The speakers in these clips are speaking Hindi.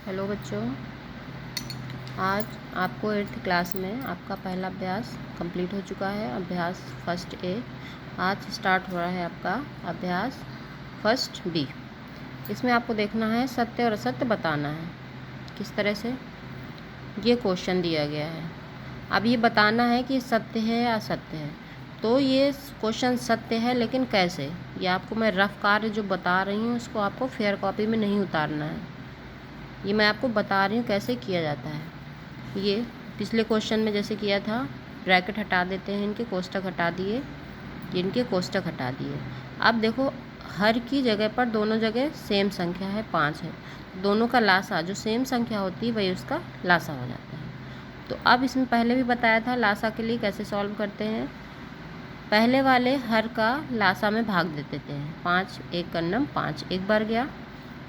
हेलो बच्चों, आज आपको 8th क्लास में आपका पहला अभ्यास कंप्लीट हो चुका है। अभ्यास फर्स्ट ए। आज स्टार्ट हो रहा है आपका अभ्यास फर्स्ट बी। इसमें आपको देखना है सत्य और असत्य बताना है। किस तरह से ये क्वेश्चन दिया गया है। अब ये बताना है कि सत्य है या असत्य है। तो ये क्वेश्चन सत्य है, लेकिन कैसे, ये आपको मैं रफ कार्य जो बता रही हूँ उसको आपको फेयर कॉपी में नहीं उतारना है। ये मैं आपको बता रही हूँ कैसे किया जाता है। ये पिछले क्वेश्चन में जैसे किया था, ब्रैकेट हटा देते हैं, इनके कोष्टक हटा दिए, इनके कोष्टक हटा दिए। अब देखो, हर की जगह पर दोनों जगह सेम संख्या है, 5 है। दोनों का लासा जो सेम संख्या होती है वही उसका लासा हो जाता है। तो अब इसमें पहले भी बताया था लासा के लिए कैसे सॉल्व करते हैं। पहले वाले हर का लासा में भाग दे देते हैं। 5 एक कन्नम 5 एक बार गया,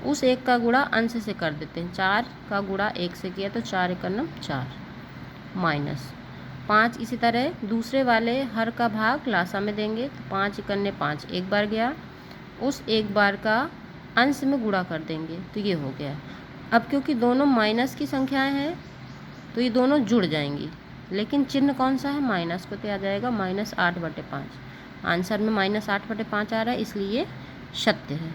उस एक का गुणा अंश से कर देते हैं। 4 का गुणा 1 से किया तो 4 एक कन्नम 4 माइनस 5। इसी तरह दूसरे वाले हर का भाग लासा में देंगे तो 5 इकन्ने 5 एक बार गया, उस एक बार का अंश में गुणा कर देंगे तो ये हो गया। अब क्योंकि दोनों माइनस की संख्याएं हैं तो ये दोनों जुड़ जाएंगी, लेकिन चिन्ह कौन सा है, माइनस को, तो आ जाएगा -8/5। आंसर में -8/5 आ रहा है, इसलिए सत्य है।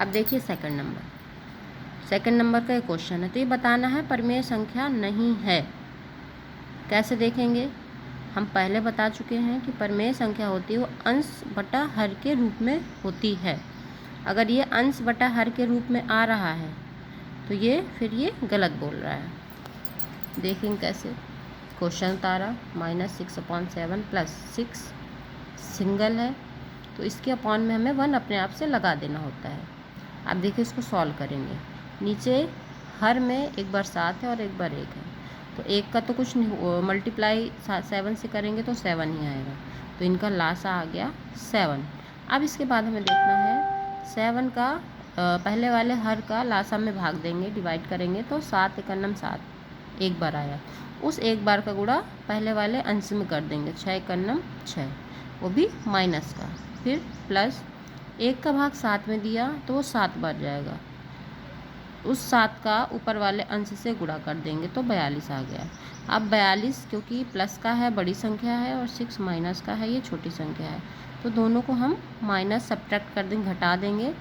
अब देखिए सेकंड नंबर का एक क्वेश्चन है। तो ये बताना है परिमेय संख्या नहीं है। कैसे देखेंगे, हम पहले बता चुके हैं कि परिमेय संख्या होती है वो अंश बटा हर के रूप में होती है। अगर ये अंश बटा हर के रूप में आ रहा है तो ये फिर ये गलत बोल रहा है। देखेंगे कैसे। क्वेश्चन उतारा, -6/7 +6 सिंगल है तो इसके अपॉन में हमें 1 अपने आप से लगा देना होता है। अब देखिए इसको सॉल्व करेंगे। नीचे हर में एक बार 7 है और एक बार 1 है, तो 1 का तो कुछ नहीं, मल्टीप्लाई 7 से करेंगे तो 7 ही आएगा, तो इनका लासा आ गया 7। अब इसके बाद हमें देखना है 7 का पहले वाले हर का लासा में भाग देंगे, डिवाइड करेंगे तो 7 एकन्नम 7 एक बार आया, उस एक बार का गुणा पहले वाले अंश में कर देंगे, 6 एकन्नम 6, वो भी माइनस का, फिर प्लस 1 का भाग 7 में दिया तो वो 7 बार जाएगा, उस 7 का ऊपर वाले अंश से गुणा कर देंगे तो 42 आ गया। अब 42 क्योंकि प्लस का है बड़ी संख्या है और 6 माइनस का है ये छोटी संख्या है, तो दोनों को हम माइनस सब्ट्रैक्ट कर देंगे, घटा देंगे,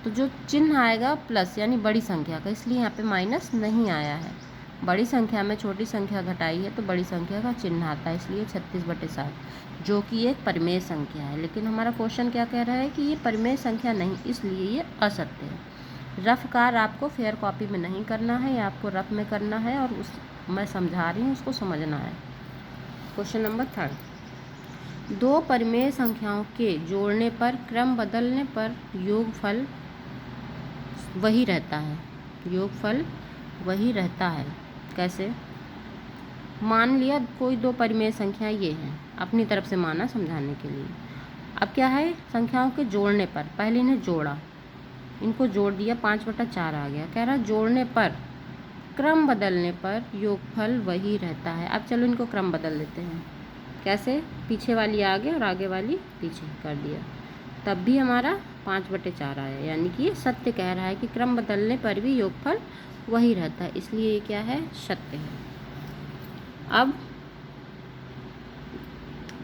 तो जो चिन्ह आएगा प्लस यानी बड़ी संख्या का, इसलिए यहाँ पे माइनस नहीं आया है। बड़ी संख्या में छोटी संख्या घटाई है तो बड़ी संख्या का चिन्ह आता है, इसलिए 36/7 जो कि एक परिमेय संख्या है। लेकिन हमारा क्वेश्चन क्या कह रहा है कि ये परिमेय संख्या नहीं, इसलिए ये असत्य है। रफ कार्य आपको फेयर कॉपी में नहीं करना है, या आपको रफ में करना है, और उस मैं समझा रही हूँ उसको समझना है। क्वेश्चन नंबर 3, दो परिमेय संख्याओं के जोड़ने पर क्रम बदलने पर योगफल वही रहता है। योगफल वही रहता है कैसे। मान लिया कोई दो परिमेय संख्या ये हैं, अपनी तरफ से माना समझाने के लिए। अब क्या है, संख्याओं के जोड़ने पर, पहले इन्हें जोड़ा, इनको जोड़ दिया, 5/4 आ गया। कह रहा जोड़ने पर क्रम बदलने पर योगफल वही रहता है। अब चलो इनको क्रम बदल देते हैं। कैसे, पीछे वाली आगे और आगे वाली पीछे कर दिया, तब भी हमारा 5/4 आया, यानी कि ये सत्य कह रहा है कि क्रम बदलने पर भी योगफल वही रहता है, इसलिए ये क्या है, सत्य है।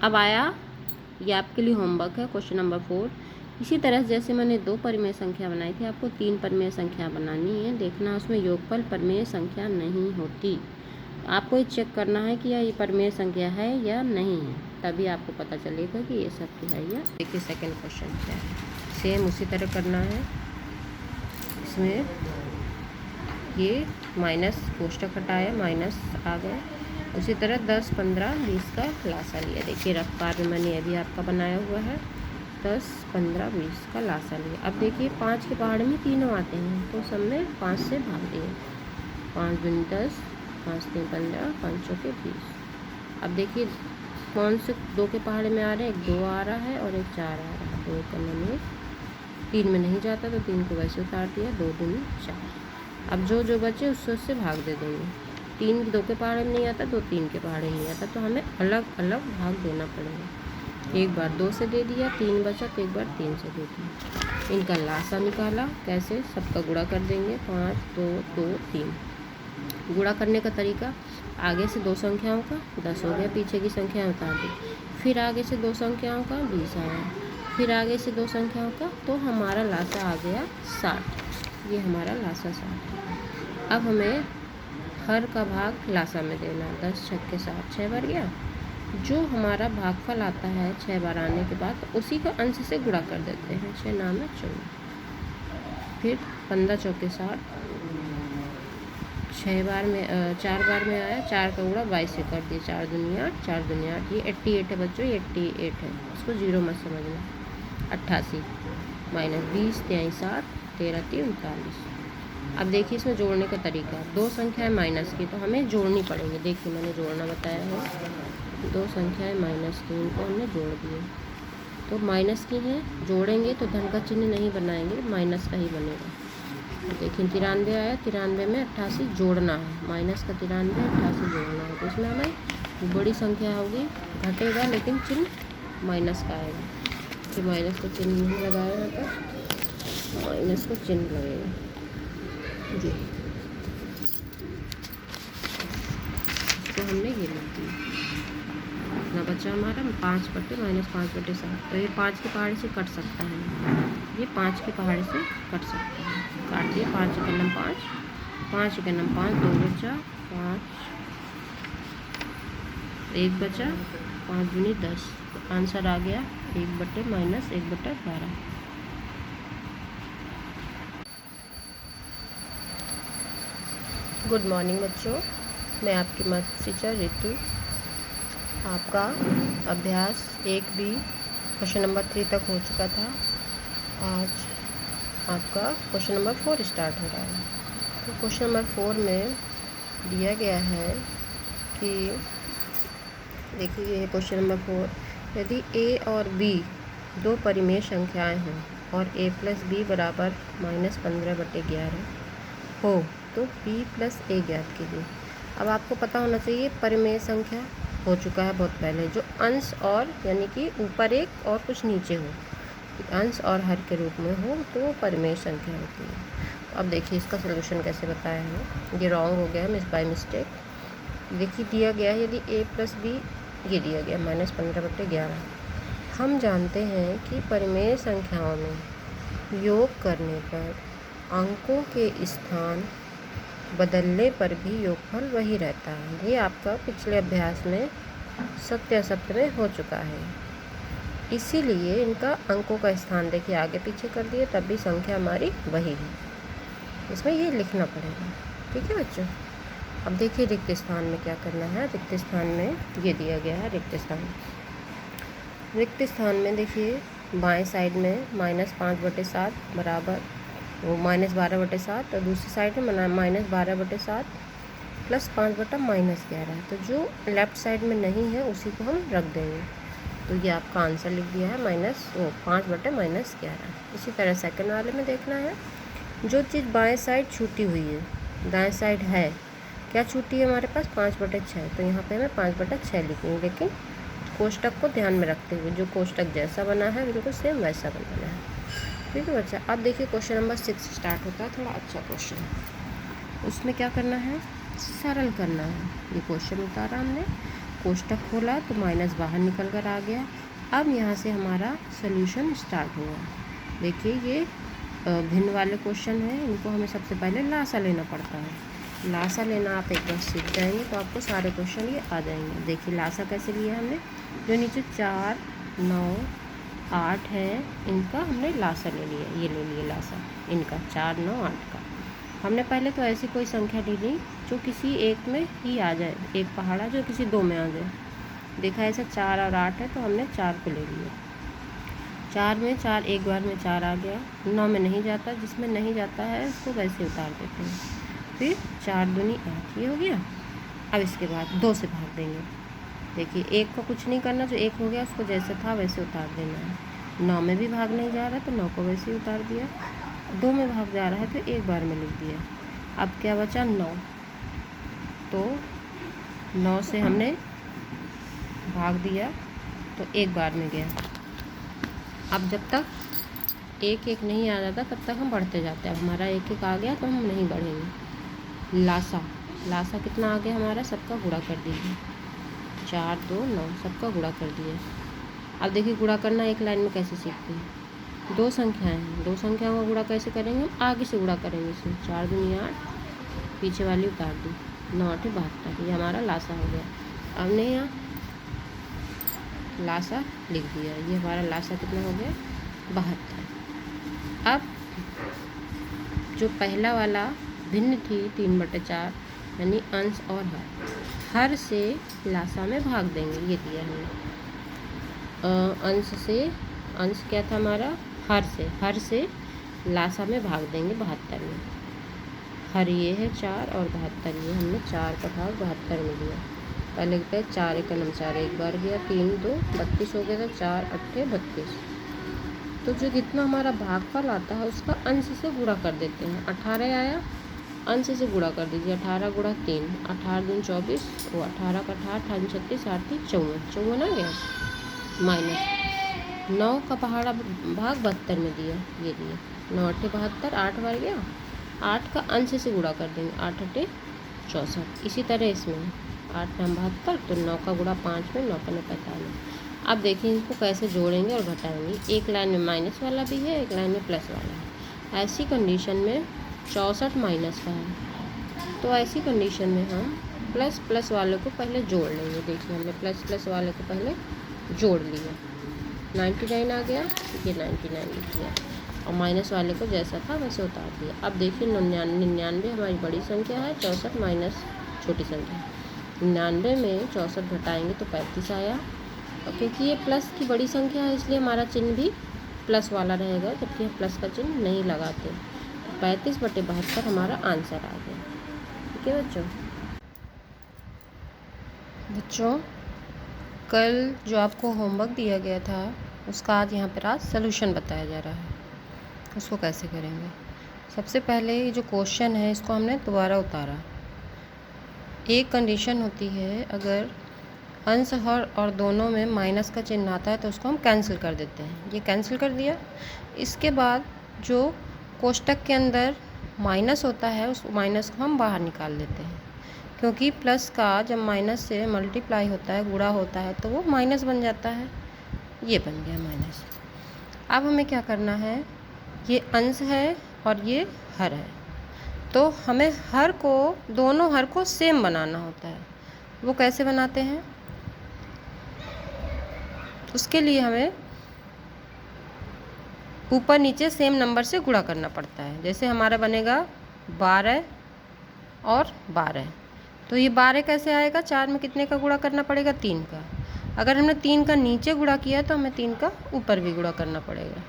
अब आया, ये आपके लिए होमवर्क है, क्वेश्चन नंबर 4। इसी तरह जैसे मैंने 2 परिमेय संख्या बनाई थी, आपको 3 परिमेय संख्या बनानी है। देखना उसमें योगफल परिमेय संख्या नहीं होती, आपको ये चेक करना है कि ये परिमेय संख्या है या नहीं है, तभी आपको पता चलेगा कि ये सत्य है या। देखिए सेकंड क्वेश्चन क्या है, सेम उसी तरह करना है। इसमें ये माइनस कोष्टक हटाया, माइनस आ गया। उसी तरह 10, 15, 20 का लासा लिया। देखिए रफ कार्य मैंने अभी आपका बनाया हुआ है, 10, 15, 20 का लासा लिया। अब देखिए 5 के पहाड़ में तीनों आते हैं, तो सब में 5 से भाग दिए, 5 दूनी 10, 5 तीन 15, 5 चौके 20। अब देखिए कौन से 2 के पहाड़े में आ रहे हैं, एक 2 आ रहा है और एक 4 आ रहा है। 2 करने में 3 में नहीं जाता तो 3 को वैसे उतार दिया, 2 दूनी 4। अब जो जो बचे उससे भाग दे देंगे। 3 2 के पहाड़े में नहीं आता, 2 3 के पहाड़े में नहीं आता, तो हमें अलग अलग भाग देना पड़ेगा। एक बार 2 से दे दिया, 3 बचा तो एक बार 3 से दे दिया। इनका लासा निकाला, कैसे? सबका गुणा कर देंगे, 5 2 2 3। गुणा करने का तरीका, आगे से 2 संख्याओं का 10 हो गया, पीछे की संख्या उतार दी, फिर आगे से 2 संख्याओं का 20 आया, फिर आगे से 2 संख्याओं का, तो हमारा लासा आ गया 60। ये हमारा लासा 60 है। अब हमें हर का भाग लासा में देना, 10 छक्के 60, 6 बार गया। जो हमारा भागफल आता है 6 बार आने के बाद, तो उसी का अंश से गुणा कर देते हैं, 6 नाम है 14। फिर 15 चौके 60, 4 बार में आया, 4 का गुणा 22 से कर दिए, 4 दुनिया 8, 4 दुनिया 8। ये 88 है बच्चों, ये 88 है, इसको जीरो मत समझना। 88 माइनस 20 23 60, 13 3 39। अब देखिए इसमें जोड़ने का तरीका, 2 संख्याएं माइनस की तो हमें जोड़नी पड़ेंगी। देखिए मैंने जोड़ना बताया है, 2 संख्याएं माइनस की, इनको हमने जोड़ दिए। तो माइनस की हैं, जोड़ेंगे तो धन का चिन्ह नहीं बनाएंगे, माइनस का ही बनेगा। तो देखिए 93 आया, 93 में 88 जोड़ना है, माइनस का 93 88 जोड़ना है। तो इसमें हमें बड़ी संख्या होगी, घटेगा लेकिन चिन्ह माइनस का आएगा। तो माइनस का चिन्ह नहीं लगाया यहाँ पर, माइनस का चिन्ह लगेगा जी। इसको हमने ये लिख दिया, इतना बचा हमारा 5 बटे माइनस 5 बटे 7। तो ये 5 की पहाड़ी से कट सकता है, ये 5 की पहाड़ी से कट सकता है। काट दिया, 5 के नम 5, 5 के नम 5, 2 बचा, 5 1 बचा, 5 दूनी 10। तो आंसर आ गया 1 बटे माइनस 1 बटे 12। गुड मॉर्निंग बच्चों, मैं आपकी मैथ टीचर रितु। आपका अभ्यास 1B क्वेश्चन नंबर 3 तक हो चुका था। आज आपका क्वेश्चन नंबर 4 स्टार्ट हो रहा है। तो क्वेश्चन नंबर 4 में दिया गया है कि देखिए क्वेश्चन नंबर 4, यदि a और b 2 परिमेय संख्याएं हैं और a + b बराबर -15/11 हो तो b + a ज्ञात कीजिए। अब आपको पता होना चाहिए परिमेय संख्या हो चुका है बहुत पहले, जो अंश और यानी कि ऊपर एक और कुछ नीचे हो, अंश और हर के रूप में हो तो वो परिमेय संख्या होती है। अब देखिए इसका सलूशन कैसे बताया है, ये रॉन्ग हो गया है बाय मिस्टेक। देखिए दिया गया है यदि a + b, ये दिया गया -15/11। हम जानते हैं कि परिमेय संख्याओं में योग करने पर अंकों के स्थान बदलने पर भी योगफल वही रहता है। ये आपका पिछले अभ्यास में सत्य असत्य में हो चुका है, इसीलिए इनका अंकों का स्थान देखिए आगे पीछे कर दिए, तब भी संख्या हमारी वही है। इसमें ये लिखना पड़ेगा, ठीक है बच्चों। अब देखिए रिक्त स्थान में क्या करना है। रिक्त स्थान में ये दिया गया है, रिक्त स्थान में देखिए बाएं साइड में -5/7 बराबर वो -12/7, और दूसरी साइड में -12/7 + 5 बटा -11 है। तो जो लेफ़्ट साइड में नहीं है उसी को हम रख देंगे। तो ये आपका आंसर लिख दिया है 5 बटे -11। इसी तरह सेकंड वाले में देखना है, जो चीज़ बाएं साइड छूटी हुई है, दाएं साइड है, क्या छूटी है हमारे पास 5/6। तो यहाँ पे हमें 5/6 लिखेंगे, लेकिन कोष्टक को ध्यान में रखते हुए, जो कोष्टक जैसा बना है बिल्कुल सेम वैसा बनाना है, ठीक है बच्चा। अब देखिए क्वेश्चन नंबर 6 स्टार्ट होता है, थोड़ा अच्छा क्वेश्चन। उसमें क्या करना है, सरल करना है। ये क्वेश्चन उतारा हमने, कोष्टक खोला तो माइनस बाहर निकल कर आ गया। अब यहाँ से हमारा सोल्यूशन स्टार्ट हुआ। देखिए ये भिन्न वाले क्वेश्चन हैं, इनको हमें सबसे पहले लासा लेना पड़ता है। लासा लेना आप एक बार सीख जाएंगे तो आपको सारे क्वेश्चन ये आ जाएंगे। देखिए लासा कैसे लिया हमने, जो नीचे 4 9 8 है, इनका हमने लासा ले लिया, ये ले लिया लासा इनका 4 9 8 का। हमने पहले तो ऐसी कोई संख्या ले ली जो किसी एक में ही आ जाए, एक पहाड़ा जो किसी 2 में आ जाए। देखा ऐसा 4 और 8 है तो हमने 4 को ले लिया। 4 में 4 एक बार में 4 आ गया, 9 में नहीं जाता, जिसमें नहीं जाता है उसको वैसे उतार देते हैं। फिर 4 दूनी 8, ये हो गया। अब इसके बाद 2 से भाग देंगे। देखिए 1 को कुछ नहीं करना, जो 1 हो गया उसको जैसे था वैसे उतार देना है। 9 में भी भाग नहीं जा रहा तो 9 को वैसे ही उतार दिया। 2 में भाग जा रहा है तो एक बार में लिख दिया। अब क्या बचा 9, तो 9 से हमने भाग दिया तो एक बार में गया। अब जब तक एक एक नहीं आ जाता तब तक हम बढ़ते जाते हैं। अब हमारा एक एक आ गया तो हम नहीं बढ़ेंगे। लासा कितना आ गया हमारा, सबका गुणा कर दीजिए। 4 2 9 सबका गुणा कर दिए। अब देखिए गुणा करना एक लाइन में कैसे सीखते हैं। दो संख्याएं हैं, दो संख्याओं का गुणा कैसे करेंगे, हम आगे से गुणा करेंगे। इसमें 4 दूनी 8, पीछे वाली उतार दी, 9 8 72, ये हमारा लासा हो गया। अब नहीं यहाँ लासा लिख दिया, ये हमारा लासा कितना हो गया 72। अब जो पहला वाला भिन्न थी 3/4 यानी अंश और हर से लासा में भाग देंगे, ये दिया हमने। अंश क्या था हमारा, हर से लासा में भाग देंगे 72 में। हर ये है 4 और 72 ये, हमने 4 का भाग 72 में दिया। पहले लिखते हैं 4 1 4, एक बार गया, 3 2 32 हो गया था, 4 8 32। तो जो जितना हमारा भागफल आता है उसका अंश से गुणा कर देते हैं। 18 आया, अंश से गुणा कर दीजिए। 18 गुणा 3, 18 दूनी 24, वो 18 का 18, 18 36, 8 3 54, 54 आ गया। माइनस 9 का पहाड़ा भाग 72 में दिया, ये दिया 9 8 72, 8 बार गया, 8 का अंश से गुणा कर देंगे, 8 8 64। इसी तरह इसमें 8 9 72, तो 9 का गुणा 5 में, 9 का 9 45। अब देखिए इनको कैसे जोड़ेंगे और घटाएंगे। एक लाइन में माइनस वाला भी है, एक लाइन में प्लस वाला है। ऐसी कंडीशन में 64 माइनस का है, तो ऐसी कंडीशन में हम प्लस प्लस वाले को पहले जोड़ लेंगे। देखिए हमने प्लस प्लस वाले को पहले जोड़ लिया, 99 आ गया, ये 99 लिख दिया, और माइनस वाले को जैसा था वैसे उतार दिया। अब देखिए 99 हमारी बड़ी संख्या है, 64 माइनस छोटी संख्या। 99 में 64 घटाएंगे तो 35 आया, और क्योंकि ये प्लस की बड़ी संख्या है इसलिए हमारा चिन्ह भी प्लस वाला रहेगा, जबकि हम प्लस का चिन्ह नहीं लगाते। 35/72 हमारा आंसर आ गया। ठीक है बच्चों, कल जो आपको होमवर्क दिया गया था उसका आज सलूशन बताया जा रहा है। उसको कैसे करेंगे, सबसे पहले ये जो क्वेश्चन है इसको हमने दोबारा उतारा। एक कंडीशन होती है, अगर अंश हर और दोनों में माइनस का चिन्ह आता है तो उसको हम कैंसिल कर देते हैं। ये कैंसिल कर दिया। इसके बाद जो कोष्टक के अंदर माइनस होता है उस माइनस को हम बाहर निकाल देते हैं, क्योंकि प्लस का जब माइनस से मल्टीप्लाई होता है, गुणा होता है, तो वो माइनस बन जाता है। ये बन गया माइनस। अब हमें क्या करना है, ये अंश है और ये हर है, तो हमें दोनों हर को सेम बनाना होता है। वो कैसे बनाते हैं, उसके लिए हमें ऊपर नीचे सेम नंबर से गुणा करना पड़ता है। जैसे हमारा बनेगा 12 और 12, तो ये 12 कैसे आएगा, 4 में कितने का गुणा करना पड़ेगा, 3 का। अगर हमने 3 का नीचे गुणा किया तो हमें 3 का ऊपर भी गुणा करना पड़ेगा।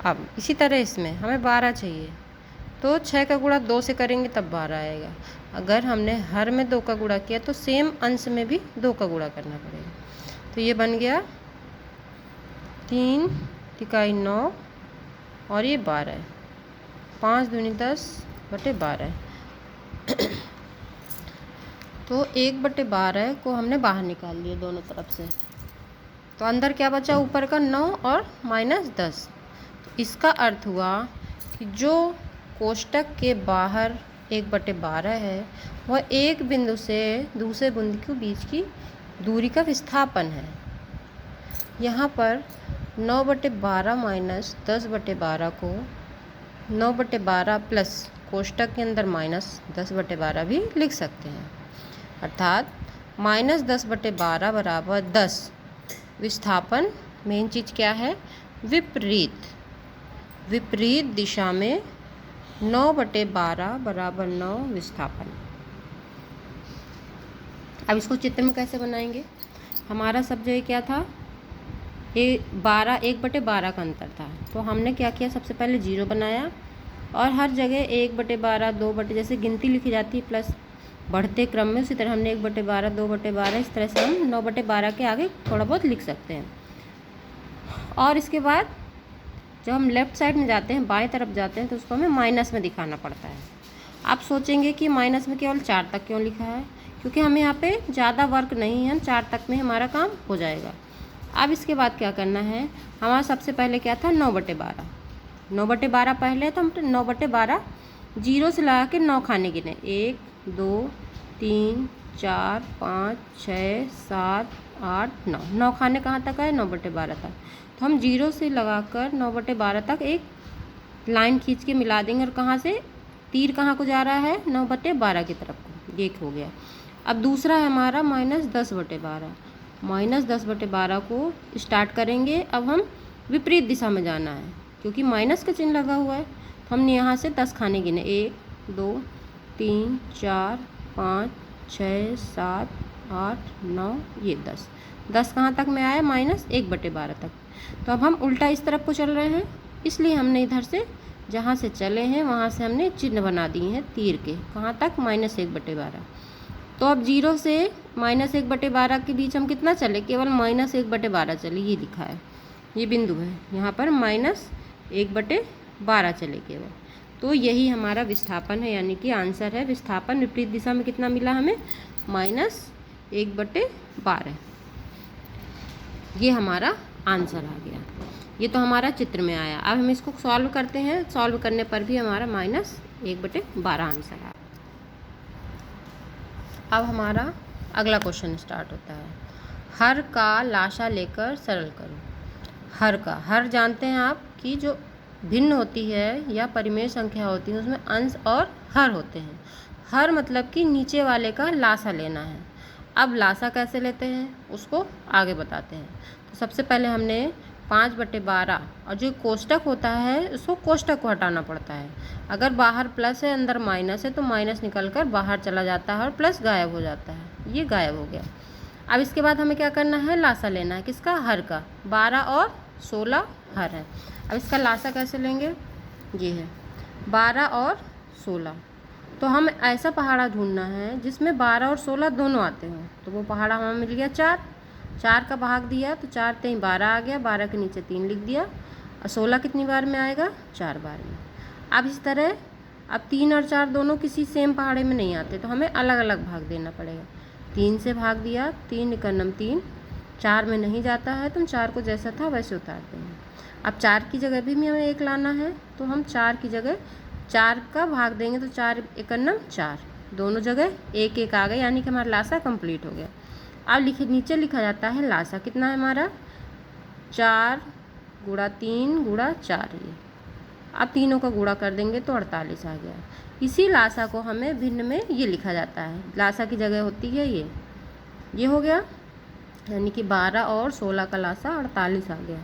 अब इसी तरह इसमें हमें 12 चाहिए, तो 6 का गुणा 2 से करेंगे तब 12 आएगा। अगर हमने हर में 2 का गुणा किया तो सेम अंश में भी 2 का गुणा करना पड़ेगा। तो ये बन गया 3 तिकाई 9 और ये 12, 5 दूनी 10/12। तो 1/12 को हमने बाहर निकाल लिया दोनों तरफ से, तो अंदर क्या बचा, ऊपर का 9 और -10। तो इसका अर्थ हुआ कि जो कोष्टक के बाहर 1/12 है वह एक बिंदु से दूसरे बिंदु के बीच की दूरी का विस्थापन है। यहाँ पर 9/12 माइनस 10/12 को 9/12 प्लस कोष्टक के अंदर -10/12 भी लिख सकते हैं, अर्थात -10/12 बराबर 10। विस्थापन मेन चीज़ क्या है, विपरीत दिशा में 9/12 बराबर 9 विस्थापन। अब इसको चित्र में कैसे बनाएंगे, हमारा सब जगह क्या था, ये 1/12 का अंतर था, तो हमने क्या किया, सबसे पहले 0 बनाया और हर जगह 1/12 2 जैसे गिनती लिखी जाती है प्लस बढ़ते क्रम में, उसी तरह हमने 1/12 2/12 इस तरह से हम 9/12 के आगे थोड़ा बहुत लिख सकते हैं। और इसके बाद जब हम लेफ़्ट साइड में जाते हैं, बाएं तरफ जाते हैं, तो उसको हमें माइनस में दिखाना पड़ता है। आप सोचेंगे कि माइनस में केवल 4 तक क्यों लिखा है, क्योंकि हमें यहाँ पे ज़्यादा वर्क नहीं है, 4 तक में हमारा काम हो जाएगा। अब इसके बाद क्या करना है, हमारा सबसे पहले क्या था 9/12। 9/12 पहले तो हम 9/12 जीरो से लगा के 9 खाने गिने, 1 2 3 4 5 6 7 8 9। 9 खाने कहाँ तक आए, 9/12 तक। तो हम जीरो से लगाकर 9/12 तक एक लाइन खींच के मिला देंगे, और कहाँ से तीर कहाँ को जा रहा है, 9/12 की तरफ को, ये हो गया। अब दूसरा है हमारा -10/12। -10/12 को स्टार्ट करेंगे, अब हम विपरीत दिशा में जाना है क्योंकि माइनस का चिन्ह लगा हुआ है। तो हमने यहाँ से 10 खाने गिने, 1 2 3 4 5 6 7 8 9, ये 10। 10 कहाँ तक में आया, -1/12 तक। तो अब हम उल्टा इस तरफ को चल रहे हैं, इसलिए हमने इधर से जहाँ से चले हैं वहाँ से हमने चिन्ह बना दिए हैं तीर के, कहाँ तक, -1/12। तो अब जीरो से -1/12 के बीच हम कितना चले, केवल -1/12 चले, ये लिखा है, ये बिंदु है, यहाँ पर -1/12 चले केवल। तो यही हमारा विस्थापन है, यानी कि आंसर है विस्थापन विपरीत दिशा में कितना मिला हमें, -1/12। ये हमारा आंसर आ गया। ये तो हमारा चित्र में आया। अब हम इसको सॉल्व करते हैं, सॉल्व करने पर भी हमारा -1/12 आंसर आया। अब हमारा अगला क्वेश्चन स्टार्ट होता है, हर का लाशा लेकर सरल करो। हर का, हर जानते हैं आप कि जो भिन्न होती है या परिमेय संख्या होती है उसमें अंश और हर होते हैं। हर मतलब कि नीचे वाले का लाशा लेना है। अब लाशा कैसे लेते हैं उसको आगे बताते हैं। तो सबसे पहले हमने 5/12 और जो कोष्टक होता है उसको कोष्टक को हटाना पड़ता है। अगर बाहर प्लस है अंदर माइनस है तो माइनस निकलकर बाहर चला जाता है और प्लस गायब हो जाता है, ये गायब हो गया। अब इसके बाद हमें क्या करना है, लाशा लेना है, किसका, हर का। 12 और 16 हर है। अब इसका लाशा कैसे लेंगे, ये है 12 और 16। तो हम ऐसा पहाड़ा ढूंढना है जिसमें 12 और 16 दोनों आते हों। तो वो पहाड़ा हमें मिल गया 4। 4 का भाग दिया तो 4 3 12 आ गया, 12 के नीचे 3 लिख दिया, और 16 कितनी बार में आएगा, 4 बार में। अब इस तरह अब 3 और 4 दोनों किसी सेम पहाड़े में नहीं आते, तो हमें अलग अलग भाग देना पड़ेगा। 3 से भाग दिया, 3 × 3, 4 में नहीं जाता है तो हम 4 को जैसा था वैसे उतार देंगे। अब 4 की जगह भी हमें 1 लाना है, तो हम 4 की जगह 4 का भाग देंगे तो 4 × 1 = 4, दोनों जगह 1 1 आ गए, यानी कि हमारा लाशा कंप्लीट हो गया। अब नीचे लिखा जाता है लाशा कितना है हमारा, 4 × 3 × 4 ये। अब तीनों का गुणा कर देंगे तो 48 आ गया। इसी लाशा को हमें भिन्न में ये लिखा जाता है, लाशा की जगह होती है ये हो गया, यानी कि 12 और 16 का लाशा 48 आ गया।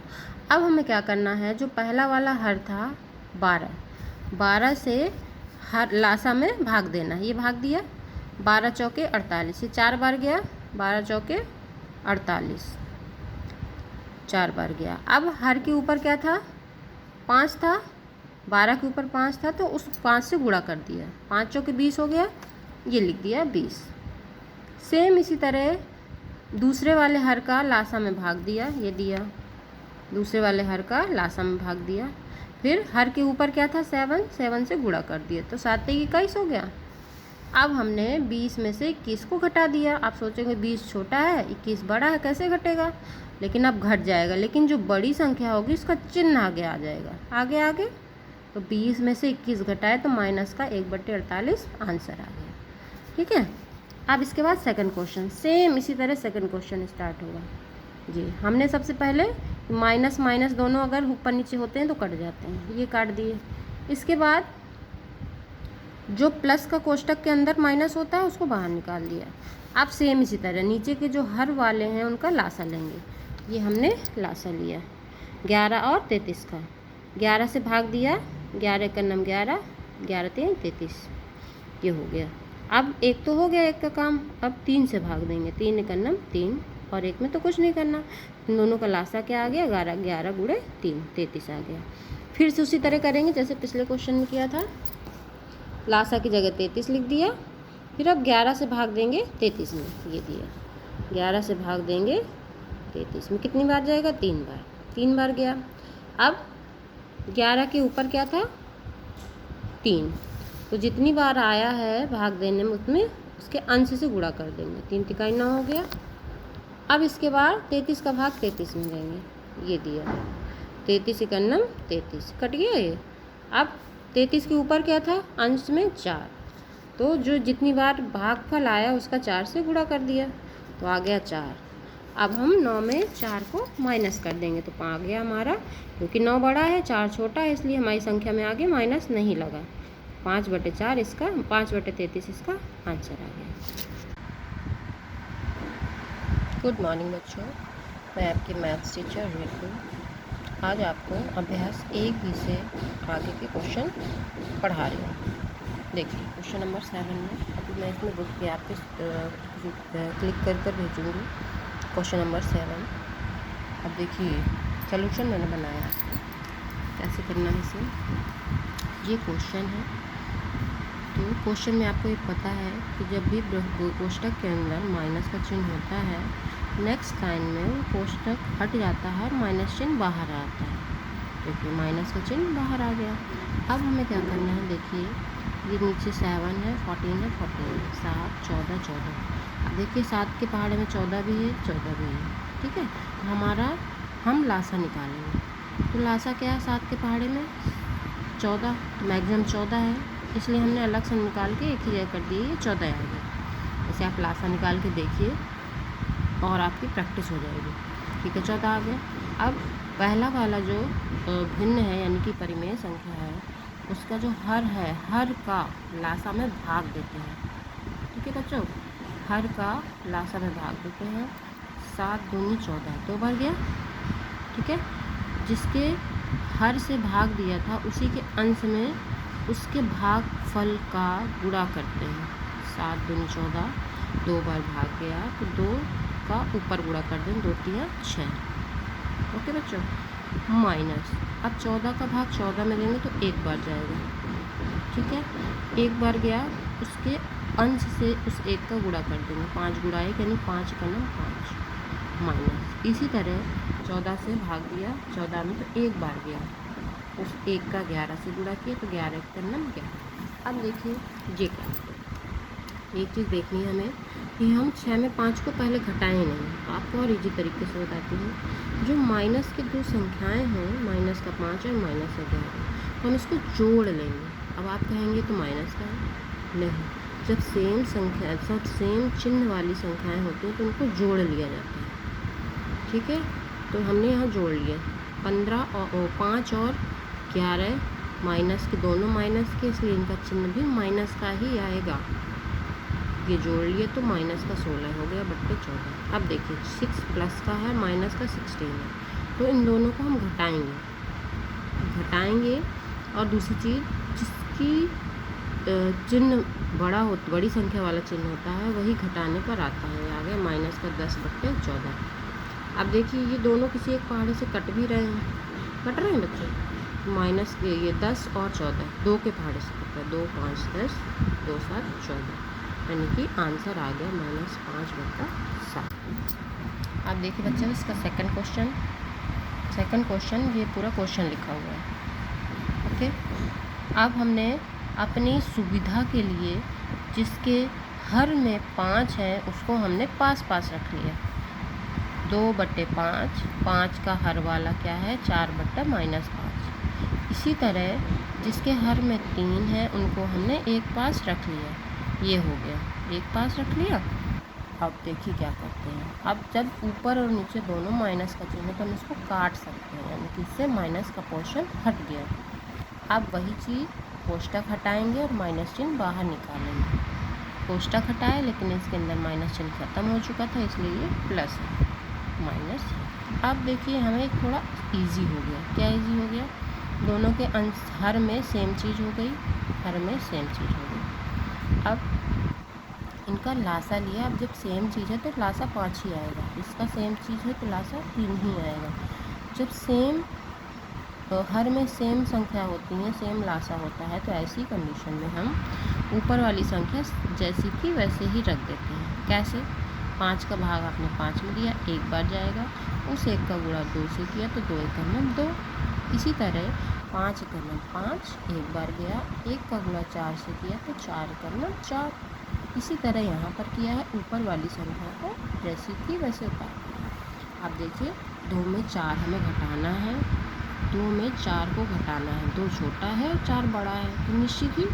अब हमें क्या करना है, जो पहला वाला हर था 12 से हर लाशा में भाग देना है, ये भाग दिया, 12 चौके 48, ये 4 बार गया, 12 चौके 48, 4 बार गया। अब हर के ऊपर क्या था, 5 था, 12 के ऊपर 5 था, तो उस 5 से गुणा कर दिया, 5 चौके 20 हो गया, ये लिख दिया 20। सेम इसी तरह दूसरे वाले हर का लाशा में भाग दिया, ये दिया, दूसरे वाले हर का लाशा में भाग दिया। फिर हर के ऊपर क्या था, 7 से गुणा कर दिया, तो 7 × 21 हो गया। अब हमने 20 में से 21 को घटा दिया। आप सोचेंगे 20 छोटा है 21 बड़ा है, कैसे घटेगा, लेकिन अब घट जाएगा, लेकिन जो बड़ी संख्या होगी उसका चिन्ह आगे आ जाएगा, आगे। तो 20 में से 21 घटाए तो माइनस का 1/48 आंसर आ गया, ठीक है। अब इसके बाद सेकंड क्वेश्चन, सेम इसी तरह सेकंड क्वेश्चन स्टार्ट होगा जी। हमने सबसे पहले माइनस माइनस दोनों अगर ऊपर नीचे होते हैं तो कट जाते हैं, ये काट दिए। इसके बाद जो प्लस का कोष्टक के अंदर माइनस होता है उसको बाहर निकाल दिया। अब सेम इसी तरह नीचे के जो हर वाले हैं उनका लाशा लेंगे, ये हमने लाशा लिया 11 और 33 का, 11 से भाग दिया, 11 × 11, 11 × 3 = 33, ये हो गया। अब एक तो हो गया एक का काम, अब 3 से भाग देंगे, 3 × 3, और एक में तो कुछ नहीं करना, इन दोनों का लाशा क्या आ गया, 11 × 3 = 33 आ गया। फिर से उसी तरह करेंगे जैसे पिछले क्वेश्चन में किया था, लाशा की जगह 33 लिख दिया, फिर अब 11 से भाग देंगे 33 में, ये दिया, 11 से भाग देंगे 33 में, कितनी बार जाएगा, 3 बार गया। अब 11 के ऊपर क्या था, 3, तो जितनी बार आया है भाग देने में उसमें उसके अंश से गुणा कर देंगे, 3 × 9 हो गया, अब इसके बाद 33 का भाग 33 में देंगे, ये दिया 33 एकन्नम 33, कट गया ये। अब 33 के ऊपर क्या था, अंश में 4, तो जो जितनी बार भागफल आया उसका 4 से गुणा कर दिया तो आ गया 4। अब हम 9 में 4 को माइनस कर देंगे तो आ गया हमारा, क्योंकि 9 बड़ा है 4 छोटा है इसलिए हमारी संख्या में आगे माइनस नहीं लगा। 5/4 इसका, 5/33 इसका आंसर आ गया। गुड मॉर्निंग बच्चों, मैं आपकी मैथ्स टीचर रितु आज आपको अभ्यास 1B से आगे के क्वेश्चन पढ़ा रही हूँ। देखिए क्वेश्चन नंबर 7 में, अभी मैं इसमें बुक पे आप क्लिक कर भेजूँगी। क्वेश्चन नंबर 7, अब देखिए सॉल्यूशन मैंने बनाया, कैसे करना है इसे। ये क्वेश्चन है, तो क्वेश्चन में आपको ये पता है कि जब भी कोष्टक के अंदर माइनस का चिन्ह होता है, नेक्स्ट लाइन में कोष्टक हट जाता है, माइनस चिन्ह बाहर आता है। देखिए माइनस का चिन्ह बाहर आ गया। अब हमें क्या करना है, देखिए ये नीचे 7 है, 14 है, 14 है, 7, 14, 14। अब देखिए 7 के पहाड़े में 14 भी है, 14 भी है, ठीक है। तो हमारा हम लासा निकालेंगे, तो लासा क्या है 7 के पहाड़े में 14, तो मैक्सिमम 14 है, इसलिए हमने अलग से निकाल के एक ही जगह कर दी, ये 14 आ गया। ऐसे आप लासा निकाल के देखिए और आपकी प्रैक्टिस हो जाएगी, ठीक है। 14 आ गया। अब पहला वाला जो भिन्न है यानी कि परिमेय संख्या है, उसका जो हर है, हर का लासा में भाग देते हैं, ठीक है बच्चों। हर का लासा में भाग देते हैं, 7 दूनी 14, 2 बार गया, ठीक है। जिसके हर से भाग दिया था उसी के अंश में उसके भागफल का गुणा करते हैं। 7 दूनी 14, 2 बार भाग गया तो 2 का ऊपर गुणा कर दें, 2 3 6, ओके बच्चों। माइनस, अब 14 का भाग 14 में देंगे तो 1 बार जाएगा, ठीक है। 1 बार गया, उसके अंश से उस 1 का गुणा कर देंगे, 5 गुणा 1 यानी 5 का नाम 5, माइनस। इसी तरह 14 से भाग दिया 14 में तो 1 बार गया, उस 1 का 11 से गुणा किया तो 11 का नाम 11। अब देखिए ये क्या, एक चीज़ देखनी है हमें कि हम 6 में 5 को पहले घटाएं नहीं। आपको और इजी तरीके से बताती हूँ। जो माइनस की दो संख्याएं हैं, माइनस का 5 और माइनस का 11, तो हम इसको जोड़ लेंगे। अब आप कहेंगे तो माइनस का है, नहीं, जब सेम संख्या, जब सेम चिन्ह वाली संख्याएं होती हैं तो उनको जोड़ लिया जाता है, ठीक है। तो हमने यहाँ जोड़ लिए 15 और 5 और 11 माइनस के, दोनों माइनस के, इसलिए इनका चिन्ह भी माइनस का ही आएगा। ये जोड़ लिए तो माइनस का 16 हो गया बट्टे 14। अब देखिए 6 प्लस का है, माइनस का 16 है, तो इन दोनों को हम घटाएंगे। और दूसरी चीज़, जिसकी चिन्ह बड़ा हो, बड़ी संख्या वाला चिन्ह होता है, वही घटाने पर आता है। आ गया माइनस का 10 बट्टे 14। अब देखिए ये दोनों किसी एक पहाड़े से कट भी रहे हैं, कट रहे हैं बच्चे। माइनस के ये 10 और 14 2 के पहाड़े से कट रहा है, 2 5 10, 2 7 14, यानी कि आंसर आ गया -5/7। अब देखिए बच्चों इसका सेकंड क्वेश्चन ये पूरा क्वेश्चन लिखा हुआ है, ओके। अब हमने अपनी सुविधा के लिए जिसके हर में 5 है उसको हमने पास रख लिया। 2/5, 5 का हर वाला क्या है 4/-5। इसी तरह जिसके हर में 3 है उनको हमने 1 पास रख लिया, ये हो गया 1 पास रख लिया। अब देखिए क्या करते हैं, अब जब ऊपर और नीचे दोनों माइनस का चिन्ह है तो हम इसको काट सकते हैं, यानी कि इससे माइनस का पोर्शन हट गया। अब वही चीज़ कोष्टक हटाएंगे और माइनस चिन्ह बाहर निकालेंगे। कोष्टक हटाए लेकिन इसके अंदर माइनस चिन्ह खत्म हो चुका था, इसलिए ये प्लस है, माइनस। अब देखिए हमें थोड़ा इजी हो गया। क्या इजी हो गया, दोनों के अंश हर में सेम चीज़ हो गई, हर में सेम चीज़ हो गई। अब इनका लासा लिया, अब जब सेम चीज़ है तो लासा 5 ही आएगा, इसका सेम चीज़ है तो लासा 3 ही आएगा। जब सेम हर में सेम संख्या होती है, सेम लासा होता है, तो ऐसी कंडीशन में हम ऊपर वाली संख्या जैसी थी वैसे ही रख देते हैं। कैसे, 5 का भाग आपने 5 में दिया, 1 बार जाएगा, उस 1 का गुणा 2 से किया तो 2 1 2। इसी तरह 5 करना 5 एक बार गया, 1 का गुणा 4 से किया तो 4 करना 4। इसी तरह यहाँ पर किया है, ऊपर वाली संख्या को जैसी थी वैसे उतार। अब देखिए 2 में 4 हमें घटाना है, 2 में 4 को घटाना है, 2 छोटा है और 4 बड़ा है, तो निश्चित ही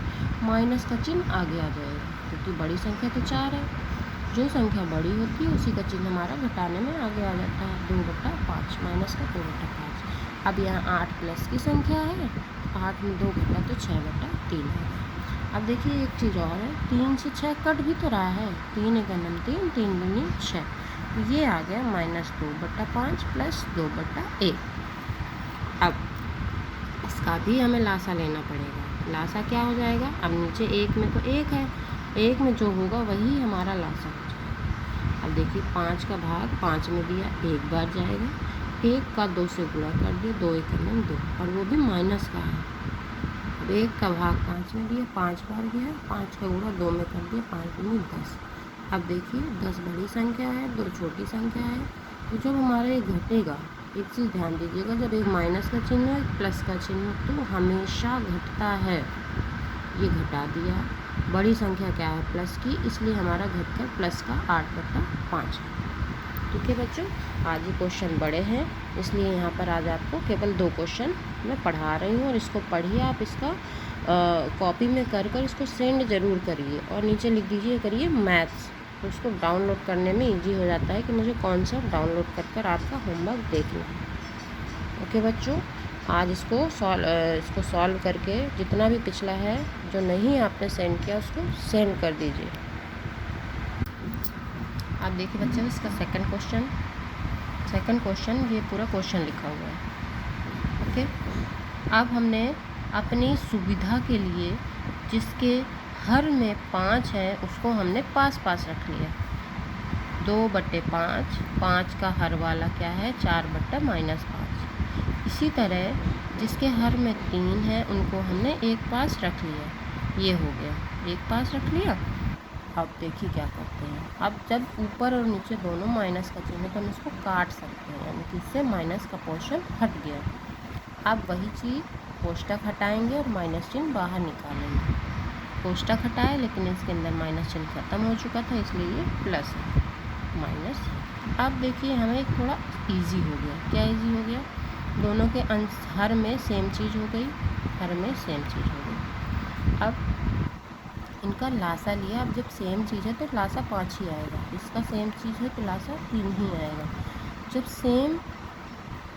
माइनस का चिन्ह आगे आ जाएगा, क्योंकि बड़ी संख्या तो 4 है। जो संख्या बड़ी होती है उसी का चिन्ह हमारा घटाने में आगे आ जाता है। 2/5 माइनस का 2/5। अब यहाँ 8 प्लस की संख्या है, 8 में 2 घटा तो 6/3 है। अब देखिए एक चीज़ और है, 3 से 6 कट भी तो रहा है, 3 एक नम 3, 3 दूनी 6, तो ये आ गया -2/5 प्लस 2/1। अब इसका भी हमें लासा लेना पड़ेगा। लासा क्या हो जाएगा, अब नीचे 1 में तो 1 है, 1 में जो होगा वही हमारा लासा हो जाएगा। अब देखिए 5 का भाग 5 में दिया, एक बार जाएगा, 1 का 2 से गुणा कर दिया, 2 एक नम 2, और वो भी माइनस का है। अब 1 का भाग 5 में दिया, 5 बार गया, 5 का गुणा 2 में कर दिया, 5 दूनी 10। अब देखिए 10 बड़ी संख्या है, 2 छोटी संख्या है, तो जब हमारा ये घटेगा, एक चीज़ ध्यान दीजिएगा, जब एक माइनस का चिन्ह है, एक प्लस का चिन्ह, तो हमेशा घटता है। ये घटा दिया, बड़ी संख्या क्या है, प्लस की, इसलिए हमारा घटकर प्लस का 8/5 है। ठीक है बच्चों, आज ये क्वेश्चन बड़े हैं, इसलिए यहाँ पर आज आपको केवल 2 क्वेश्चन मैं पढ़ा रही हूँ, और इसको पढ़िए, आप इसका कॉपी में कर इसको सेंड ज़रूर करिए, और नीचे लिख दीजिए करिए मैथ्स, तो उसको डाउनलोड करने में इजी हो जाता है कि मुझे कौन सा डाउनलोड कर आपका होमवर्क देखना है। ओके बच्चों, आज इसको सॉल्व करके जितना भी पिछला है जो नहीं आपने सेंड किया उसको सेंड कर दीजिए। आप देखिए बच्चों, इसका सेकंड क्वेश्चन ये पूरा क्वेश्चन लिखा हुआ है। ओके, अब हमने अपनी सुविधा के लिए जिसके हर में 5 है उसको हमने पास रख लिया। 2/5, 5 का हर वाला क्या है, 4/-5। इसी तरह जिसके हर में 3 है उनको हमने एक पास रख लिया, ये हो गया, एक पास रख लिया। अब देखिए क्या करते हैं, अब जब ऊपर और नीचे दोनों माइनस का चिन्ह है तो हम इसको काट सकते हैं, यानी कि इससे माइनस का पोर्शन हट गया। अब वही चीज़ कोष्टक हटाएंगे और माइनस चिन्ह बाहर निकालेंगे। कोष्टक हटाए लेकिन इसके अंदर माइनस चिन्ह खत्म हो चुका था, इसलिए ये प्लस है, माइनस। अब देखिए हमें थोड़ा इजी हो गया। क्या इजी हो गया, दोनों के अंश हर में सेम चीज़ हो गई, हर में सेम चीज़ हो गई। अब इनका लासा लिया, अब जब सेम चीज़ है तो लासा 5 ही आएगा, इसका सेम चीज़ है तो लासा 3 ही आएगा। जब सेम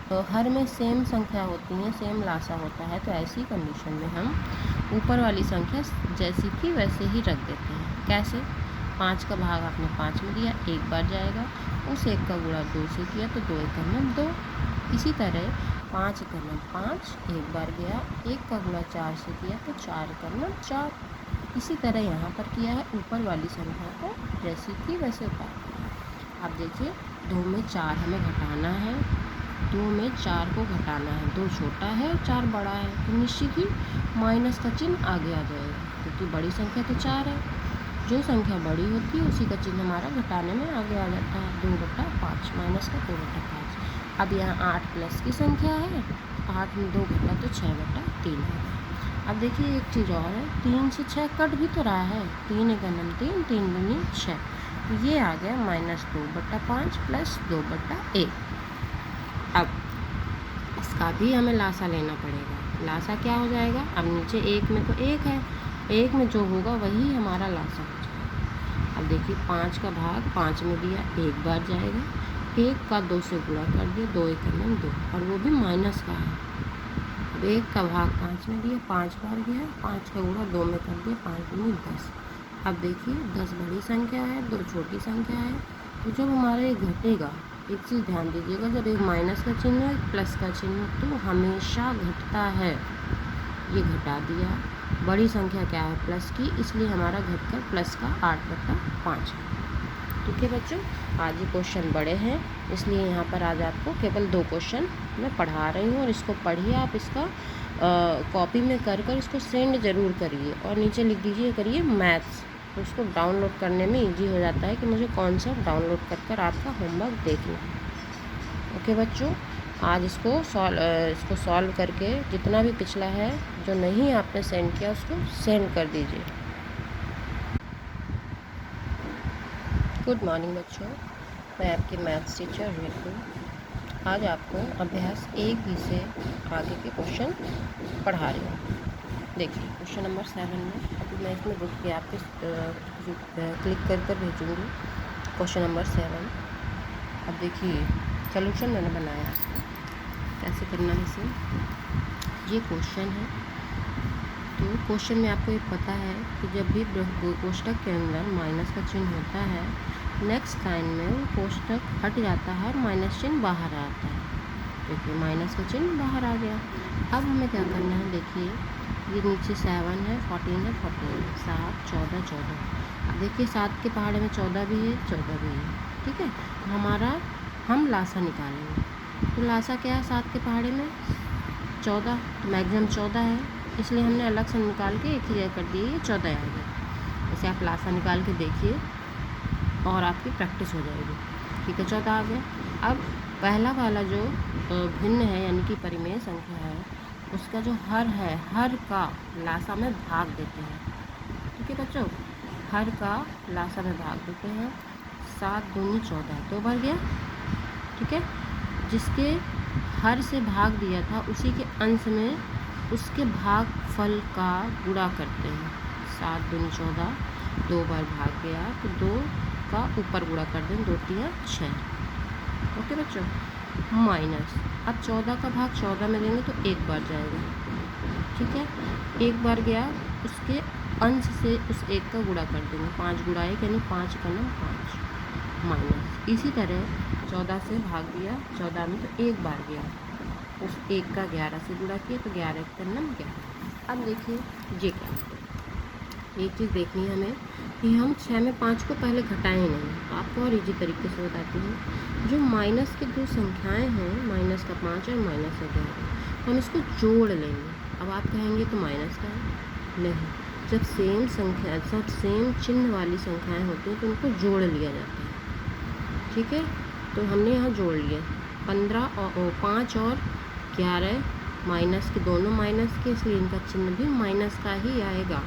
तो हर में सेम संख्या होती है, सेम लासा होता है, तो ऐसी कंडीशन में हम ऊपर वाली संख्या जैसी थी वैसे ही रख देते हैं। कैसे, 5 का भाग आपने 5 में दिया, एक बार जाएगा, उस 1 का गुणा 2 से किया तो 2 एक नम 2। इसी तरह 5 का नम 5 एक बार गया, 1 का गुणा 4 से किया तो 4 का नम 4। इसी तरह यहाँ पर किया है, ऊपर वाली संख्या को जैसी थी वैसे उतार। अब देखिए 2 में 4 हमें घटाना है, 2 में 4 को घटाना है, 2 छोटा है और 4 बड़ा है, तो निश्चित ही माइनस का चिन्ह आगे आ जाएगा, क्योंकि बड़ी संख्या तो 4 है। जो संख्या बड़ी होती है उसी का चिन्ह हमारा घटाने में आगे आ जाता है। 2/5 माइनस का 2/5। अब यहाँ 8 प्लस की संख्या है, 8 में 2 घटा तो 6/3 है। अब देखिए एक चीज़ और है, 3 से 6 कट भी तो रहा है, 3 एक नम 3, 3 दूनी 6, तो ये आ गया -2/5 प्लस 2/1। अब इसका भी हमें लासा लेना पड़ेगा। लासा क्या हो जाएगा, अब नीचे 1 में तो 1 है, 1 में जो होगा वही हमारा लासा हो जाएगा। अब देखिए 5 का भाग 5 में दिया, एक बार जाएगा, 1 का 2 से गुणा कर दिया, 2 एक नम 2, और वो भी माइनस का है। अब 1 का भाग 5 में दिया, 5 बार गया, 5 का गुणा 2 में कर दिया, 5 दूनी 10। अब देखिए 10 बड़ी संख्या है, 2 छोटी संख्या है, तो जब हमारा ये घटेगा, एक चीज़ ध्यान दीजिएगा, जब एक माइनस का चिन्ह है, एक प्लस का चिन्ह, तो हमेशा घटता है। ये घटा दिया, बड़ी संख्या क्या है, प्लस की, इसलिए हमारा घटकर प्लस का 8/5 है। ठीक है बच्चों, आज ये क्वेश्चन बड़े हैं, इसलिए यहाँ पर आज आपको केवल 2 क्वेश्चन मैं पढ़ा रही हूँ, और इसको पढ़िए, आप इसका कॉपी में कर इसको सेंड ज़रूर करिए, और नीचे लिख दीजिए करिए मैथ्स, तो उसको डाउनलोड करने में इजी हो जाता है कि मुझे कौन सा डाउनलोड कर आपका होमवर्क देखना है। ओके बच्चों, आज इसको सॉल्व करके जितना भी पिछला है जो नहीं आपने सेंड किया उसको सेंड कर दीजिए। गुड मॉर्निंग बच्चों, मैं आपकी मैथ्स टीचर रितु। आज आपको अभ्यास 1B से आगे के क्वेश्चन पढ़ा रही हूँ। देखिए क्वेश्चन नंबर 7 में अभी मैं इसमें बुक पे आपके क्लिक कर भेजूँगी। क्वेश्चन नंबर 7 अब देखिए सॉल्यूशन मैंने बनाया कैसे करना है इसे। ये क्वेश्चन है, तो क्वेश्चन में आपको ये पता है कि जब भी कोष्टक के अंदर माइनस का चिन्ह होता है, नेक्स्ट लाइन में वो कोष्टक हट जाता है, माइनस चिन्ह बाहर आता है। देखिए माइनस का चिन्ह बाहर आ गया। अब हमें क्या करना है, देखिए ये नीचे 7 है, 14 है, 14 7 14 14। अब देखिए 7 के पहाड़े में 14 भी है, 14 भी है, ठीक है। तो हम लासा निकालेंगे। तो लासा क्या है 7 के पहाड़े में 14, तो मैक्सिमम 14 है, इसलिए हमने अलग से निकाल के एक ही जगह कर दिए, ये 14 आ गया। ऐसे आप लासा निकाल के देखिए और आपकी प्रैक्टिस हो जाएगी, ठीक है। 14 आ गया। अब पहला वाला जो भिन्न है यानी कि परिमेय संख्या है, उसका जो हर है, हर का लासा में भाग देते हैं, ठीक है बच्चों। हर का लासा में भाग देते हैं। 7 दूनी 14, 2 बार गया, ठीक है। जिसके हर से भाग दिया था उसी के अंश में उसके भाग फल का गुणा करते हैं। 7 दूनी 14, 2 बार भाग गया तो 2 का ऊपर गुणा कर दें, 2 3 6। ओके बच्चों। माइनस अब 14 का भाग 14 में देंगे तो 1 बार जाएगा, ठीक है। 1 बार गया, उसके अंश से उस 1 का गुणा कर देंगे, 5 गुणा 1 यानी 5 का नाम 5 माइनस। इसी तरह 14 से भाग दिया 14 में तो 1 बार गया, उस 1 का 11 से गुणा किया तो 11 का नाम 11। अब देखिए ये क्या है, एक चीज़ देखनी है हमें कि हम 6 में 5 को पहले घटाएं नहीं। आपको और इजी तरीके से बताती हूँ। जो माइनस की दो संख्याएं हैं, माइनस का 5 और माइनस का 11, तो हम इसको जोड़ लेंगे। अब आप कहेंगे तो माइनस का है, नहीं। जब सेम संख्या, सब सेम चिन्ह वाली संख्याएं होती हैं तो उनको जोड़ लिया जाता है, ठीक है। तो हमने यहाँ जोड़ लिया 15 और 5 और 11 माइनस के, दोनों माइनस के, इसलिए इनका चिन्ह भी माइनस का ही आएगा।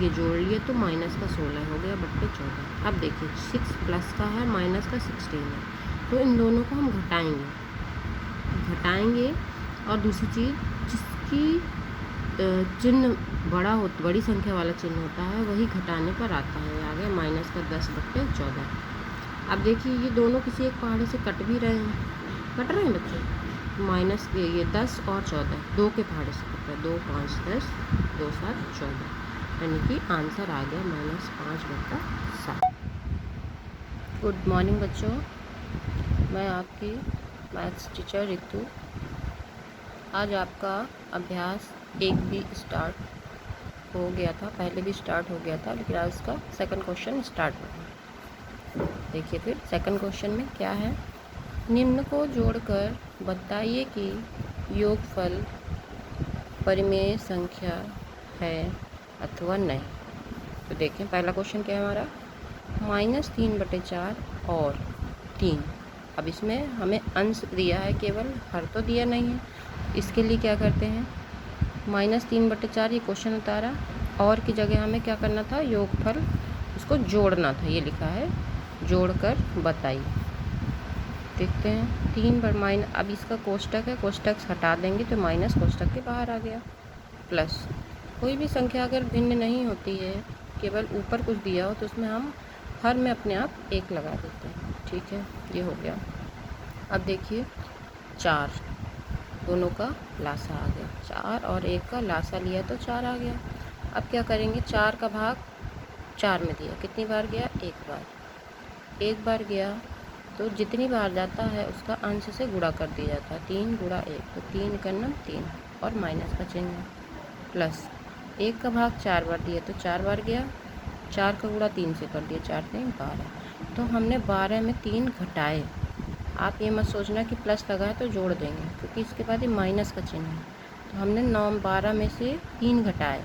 ये जोड़ लिए तो माइनस का 16 हो गया बट्टे 14। अब देखिए 6 प्लस का है, माइनस का 16 है, तो इन दोनों को हम घटाएंगे। और दूसरी चीज़, जिसकी चिन्ह बड़ी संख्या वाला चिन्ह होता है वही घटाने पर आता है। आ गया माइनस का 10 बट्टे 14। अब देखिए ये दोनों किसी एक पहाड़े से कट भी रहे हैं, कट रहे हैं बच्चों। माइनस ये 10 और 14 2 के पहाड़े से कट रहे हैं, 2 5 10, 2 7 14, यानी कि आंसर आ गया -5/7। गुड मॉर्निंग बच्चों, मैं आपकी मैथ्स टीचर रितु। आज आपका अभ्यास 1B स्टार्ट हो गया था, पहले भी स्टार्ट हो गया था, लेकिन आज उसका सेकंड क्वेश्चन स्टार्ट हो गया। देखिए फिर सेकंड क्वेश्चन में क्या है, निम्न को जोड़कर बताइए कि योगफल परिमेय संख्या है अथवा नहीं। तो देखें पहला क्वेश्चन क्या है हमारा, -3/4 और 3। अब इसमें हमें अंश दिया है केवल, हर तो दिया नहीं है। इसके लिए क्या करते हैं, -3/4 ये क्वेश्चन उतारा, और की जगह हमें क्या करना था, योगफल उसको जोड़ना था। ये लिखा है जोड़कर बताइए। देखते हैं 3 पर माइनस, अब इसका कोष्टक है, कोष्टक हटा देंगे तो माइनस कोष्टक के बाहर आ गया, प्लस कोई भी संख्या अगर भिन्न नहीं होती है, केवल ऊपर कुछ दिया हो तो उसमें हम हर में अपने आप 1 लगा देते हैं, ठीक है। ये हो गया। अब देखिए 4, दोनों का लासा आ गया, 4 और 1 का लासा लिया तो 4 आ गया। अब क्या करेंगे, 4 का भाग 4 में दिया, कितनी बार गया, 1 बार। 1 बार गया तो जितनी बार जाता है उसका अंश से गुणा कर दिया जाता है, 3 गुणा 1, तो 3 का नाम 3 और माइनस का चिन्ह, प्लस 1 का भाग 4 बार दिया तो 4 बार गया, 4 का गुणा 3 से कर दिया, 4 3 12। तो हमने 12 में 3 घटाए। आप ये मत सोचना कि प्लस लगा है तो जोड़ देंगे, क्योंकि इसके बाद ये माइनस का चिन्ह है। तो हमने 12 में से 3 घटाए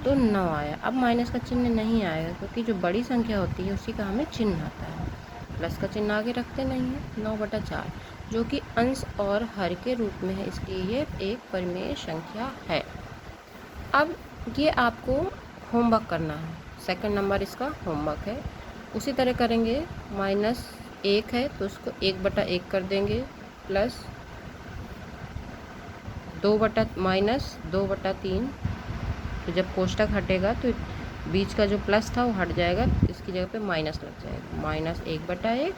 तो 9 आया। अब माइनस का चिन्ह नहीं आएगा, क्योंकि जो बड़ी संख्या होती है उसी का हमें चिन्ह आता है, प्लस का चिन्ह आगे रखते नहीं है। 9/4 जो कि अंश और हर के रूप में है, इसलिए ये एक परिमेय संख्या है। अब ये आपको होमवर्क करना है, सेकंड नंबर इसका होमवर्क है। उसी तरह करेंगे, -1 है तो उसको 1/1 कर देंगे, प्लस -2/3। तो जब कोष्टक हटेगा तो बीच का जो प्लस था वो हट जाएगा, इसकी जगह पे माइनस लग जाएगा, -1/1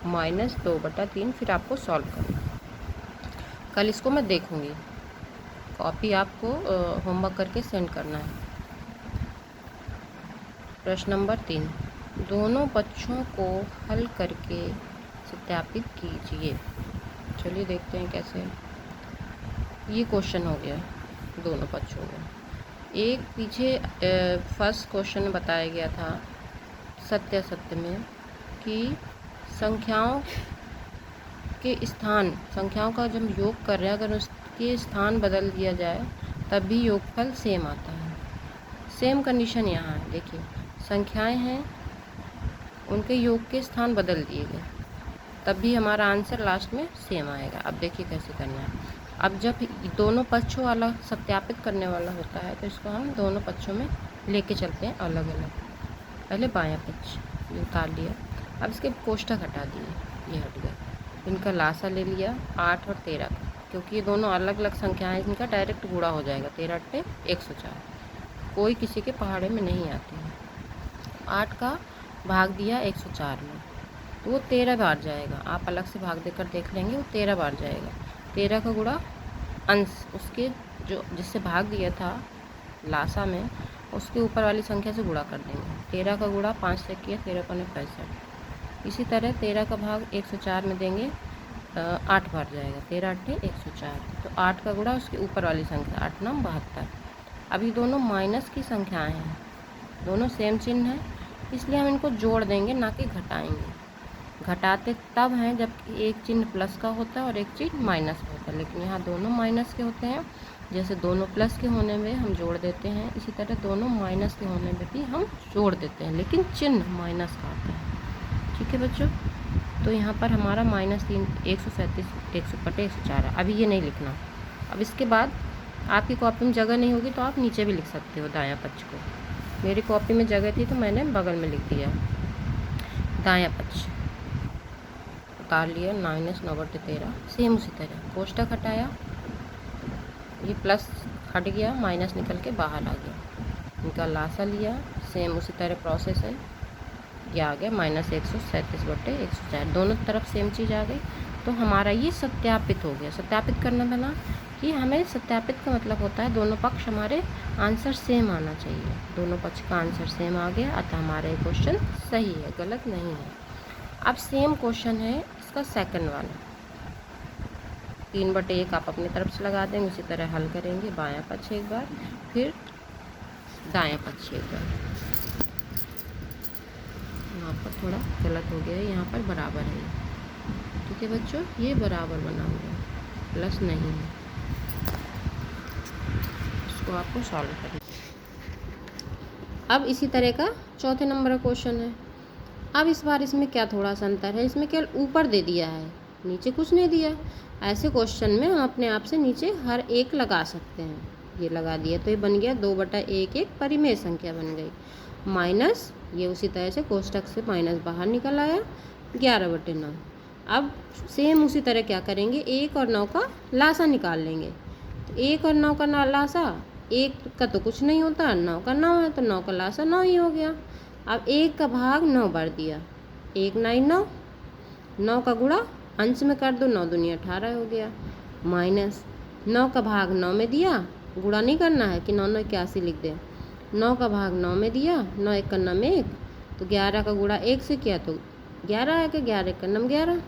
-2/3। फिर आपको सॉल्व करना, कल इसको मैं देखूंगी, कॉपी आपको होमवर्क करके सेंड करना है। प्रश्न नंबर 3, दोनों पक्षों को हल करके सत्यापित कीजिए। चलिए देखते हैं कैसे। ये क्वेश्चन हो गया दोनों पक्षों का। एक पीछे फर्स्ट क्वेश्चन में बताया गया था सत्य असत्य में कि संख्याओं के स्थान, संख्याओं का जब योग कर रहे हैं अगर उसके स्थान बदल दिया जाए तब भी योगफल सेम आता है। सेम कंडीशन यहाँ है, देखिए संख्याएं हैं, उनके योग के स्थान बदल दिए गए तब भी हमारा आंसर लास्ट में सेम आएगा। अब देखिए कैसे करना है। अब जब दोनों पक्षों वाला सत्यापित करने वाला होता है तो इसको हम दोनों पक्षों में लेके चलते हैं अलग अलग। पहले बायां पक्ष उतार लिया, अब इसके कोष्ठक हटा दिए, ये हट गया। इनका लासा ले लिया 8 और 13 का, क्योंकि ये दोनों अलग अलग संख्याएं, इनका डायरेक्ट गुणा हो जाएगा। 13 × 8 = 104, कोई किसी के पहाड़े में नहीं आती है। 8 का भाग दिया 104 में तो वो 13 बार जाएगा। आप अलग से भाग देकर देख लेंगे, वो 13 बार जाएगा। 13 का गुणा अंश, उसके जो जिससे भाग दिया था लासा में, उसके ऊपर वाली संख्या से गुणा कर देंगे। 13 का गुणा 5 से किया, 13 × 9 = 65। इसी तरह 13 का भाग 104 में देंगे, 8 बार जाएगा। 13 × 8 = 104, तो 8 का गुणा उसके ऊपर वाली संख्या, 8 × 9 = 72। अभी दोनों माइनस की संख्याएं हैं, दोनों सेम चिन्ह है, इसलिए हम इनको जोड़ देंगे, ना कि घटाएंगे। घटाते तब हैं जब एक चिन्ह प्लस का होता है और एक चिन्ह माइनस का होता है, लेकिन यहाँ दोनों माइनस के होते हैं। जैसे दोनों प्लस के होने में हम जोड़ देते हैं, इसी तरह दोनों माइनस के होने में भी हम जोड़ देते हैं, लेकिन चिन्ह माइनस का आता है। ठीक है बच्चों, तो यहाँ पर हमारा -3 137 100/104 है। अभी ये नहीं लिखना। अब इसके बाद आपकी कॉपी में जगह नहीं होगी तो आप नीचे भी लिख सकते हो दायां पक्ष को। मेरी कॉपी में जगह थी तो मैंने बगल में लिख दिया दायां पक्ष। उतार लिया -9/13, सेम उसी तरह कोष्ठक हटाया, ये प्लस हट गया, माइनस निकल के बाहर आ गया। इनका लासा लिया, सेम उसी तरह प्रोसेस है, ये आ गया -137/104। दोनों तरफ सेम चीज़ आ गई, तो हमारा ये सत्यापित हो गया। सत्यापित करना था ना, कि हमें सत्यापित का मतलब होता है दोनों पक्ष हमारे आंसर सेम आना चाहिए। दोनों पक्ष का आंसर सेम आ गया, अतः हमारा ये क्वेश्चन सही है, गलत नहीं है। अब सेम क्वेश्चन है इसका सेकंड वाला, 3/1 आप अपनी तरफ से लगा देंगे, उसी तरह हल करेंगे। बायां पक्ष एक बार, फिर दायां पक्ष एक बार। यहाँ पर थोड़ा गलत हो गया है, यहाँ पर बराबर है। ठीक है बच्चों, ये बराबर बना हुआ है, प्लस नहीं है। इसको आपको सॉल्व करना। अब इसी तरह का चौथे नंबर का क्वेश्चन है। अब इस बार इसमें क्या थोड़ा सा अंतर है, इसमें केवल ऊपर दे दिया है, नीचे कुछ नहीं दिया। ऐसे क्वेश्चन में हम अपने आप से नीचे हर एक लगा सकते हैं। ये लगा दिया तो ये बन गया 2/1 एक परिमेय संख्या बन गई। माइनस ये उसी तरह से कोष्ठक से माइनस बाहर निकल आया 11/9। अब सेम उसी तरह क्या करेंगे, 1 और 9 का लासा निकाल लेंगे। तो 1 और 9 का लासा, 1 का तो कुछ नहीं होता, 9 का 9 है, तो 9 का लासा 9 ही हो गया। अब 1 का भाग 9 बार दिया, 1 9 9, 9 का गुणा अंश में कर दो, 9 दूनी 18 हो गया। माइनस 9 का भाग 9 में दिया, गुणा नहीं करना है कि 9 9 81 लिख दें। 9 का भाग 9 में दिया, 9 1 का 9 1, तो 11 का गुणा 1 से किया तो 11 आ गया, 11 1 का 9 11,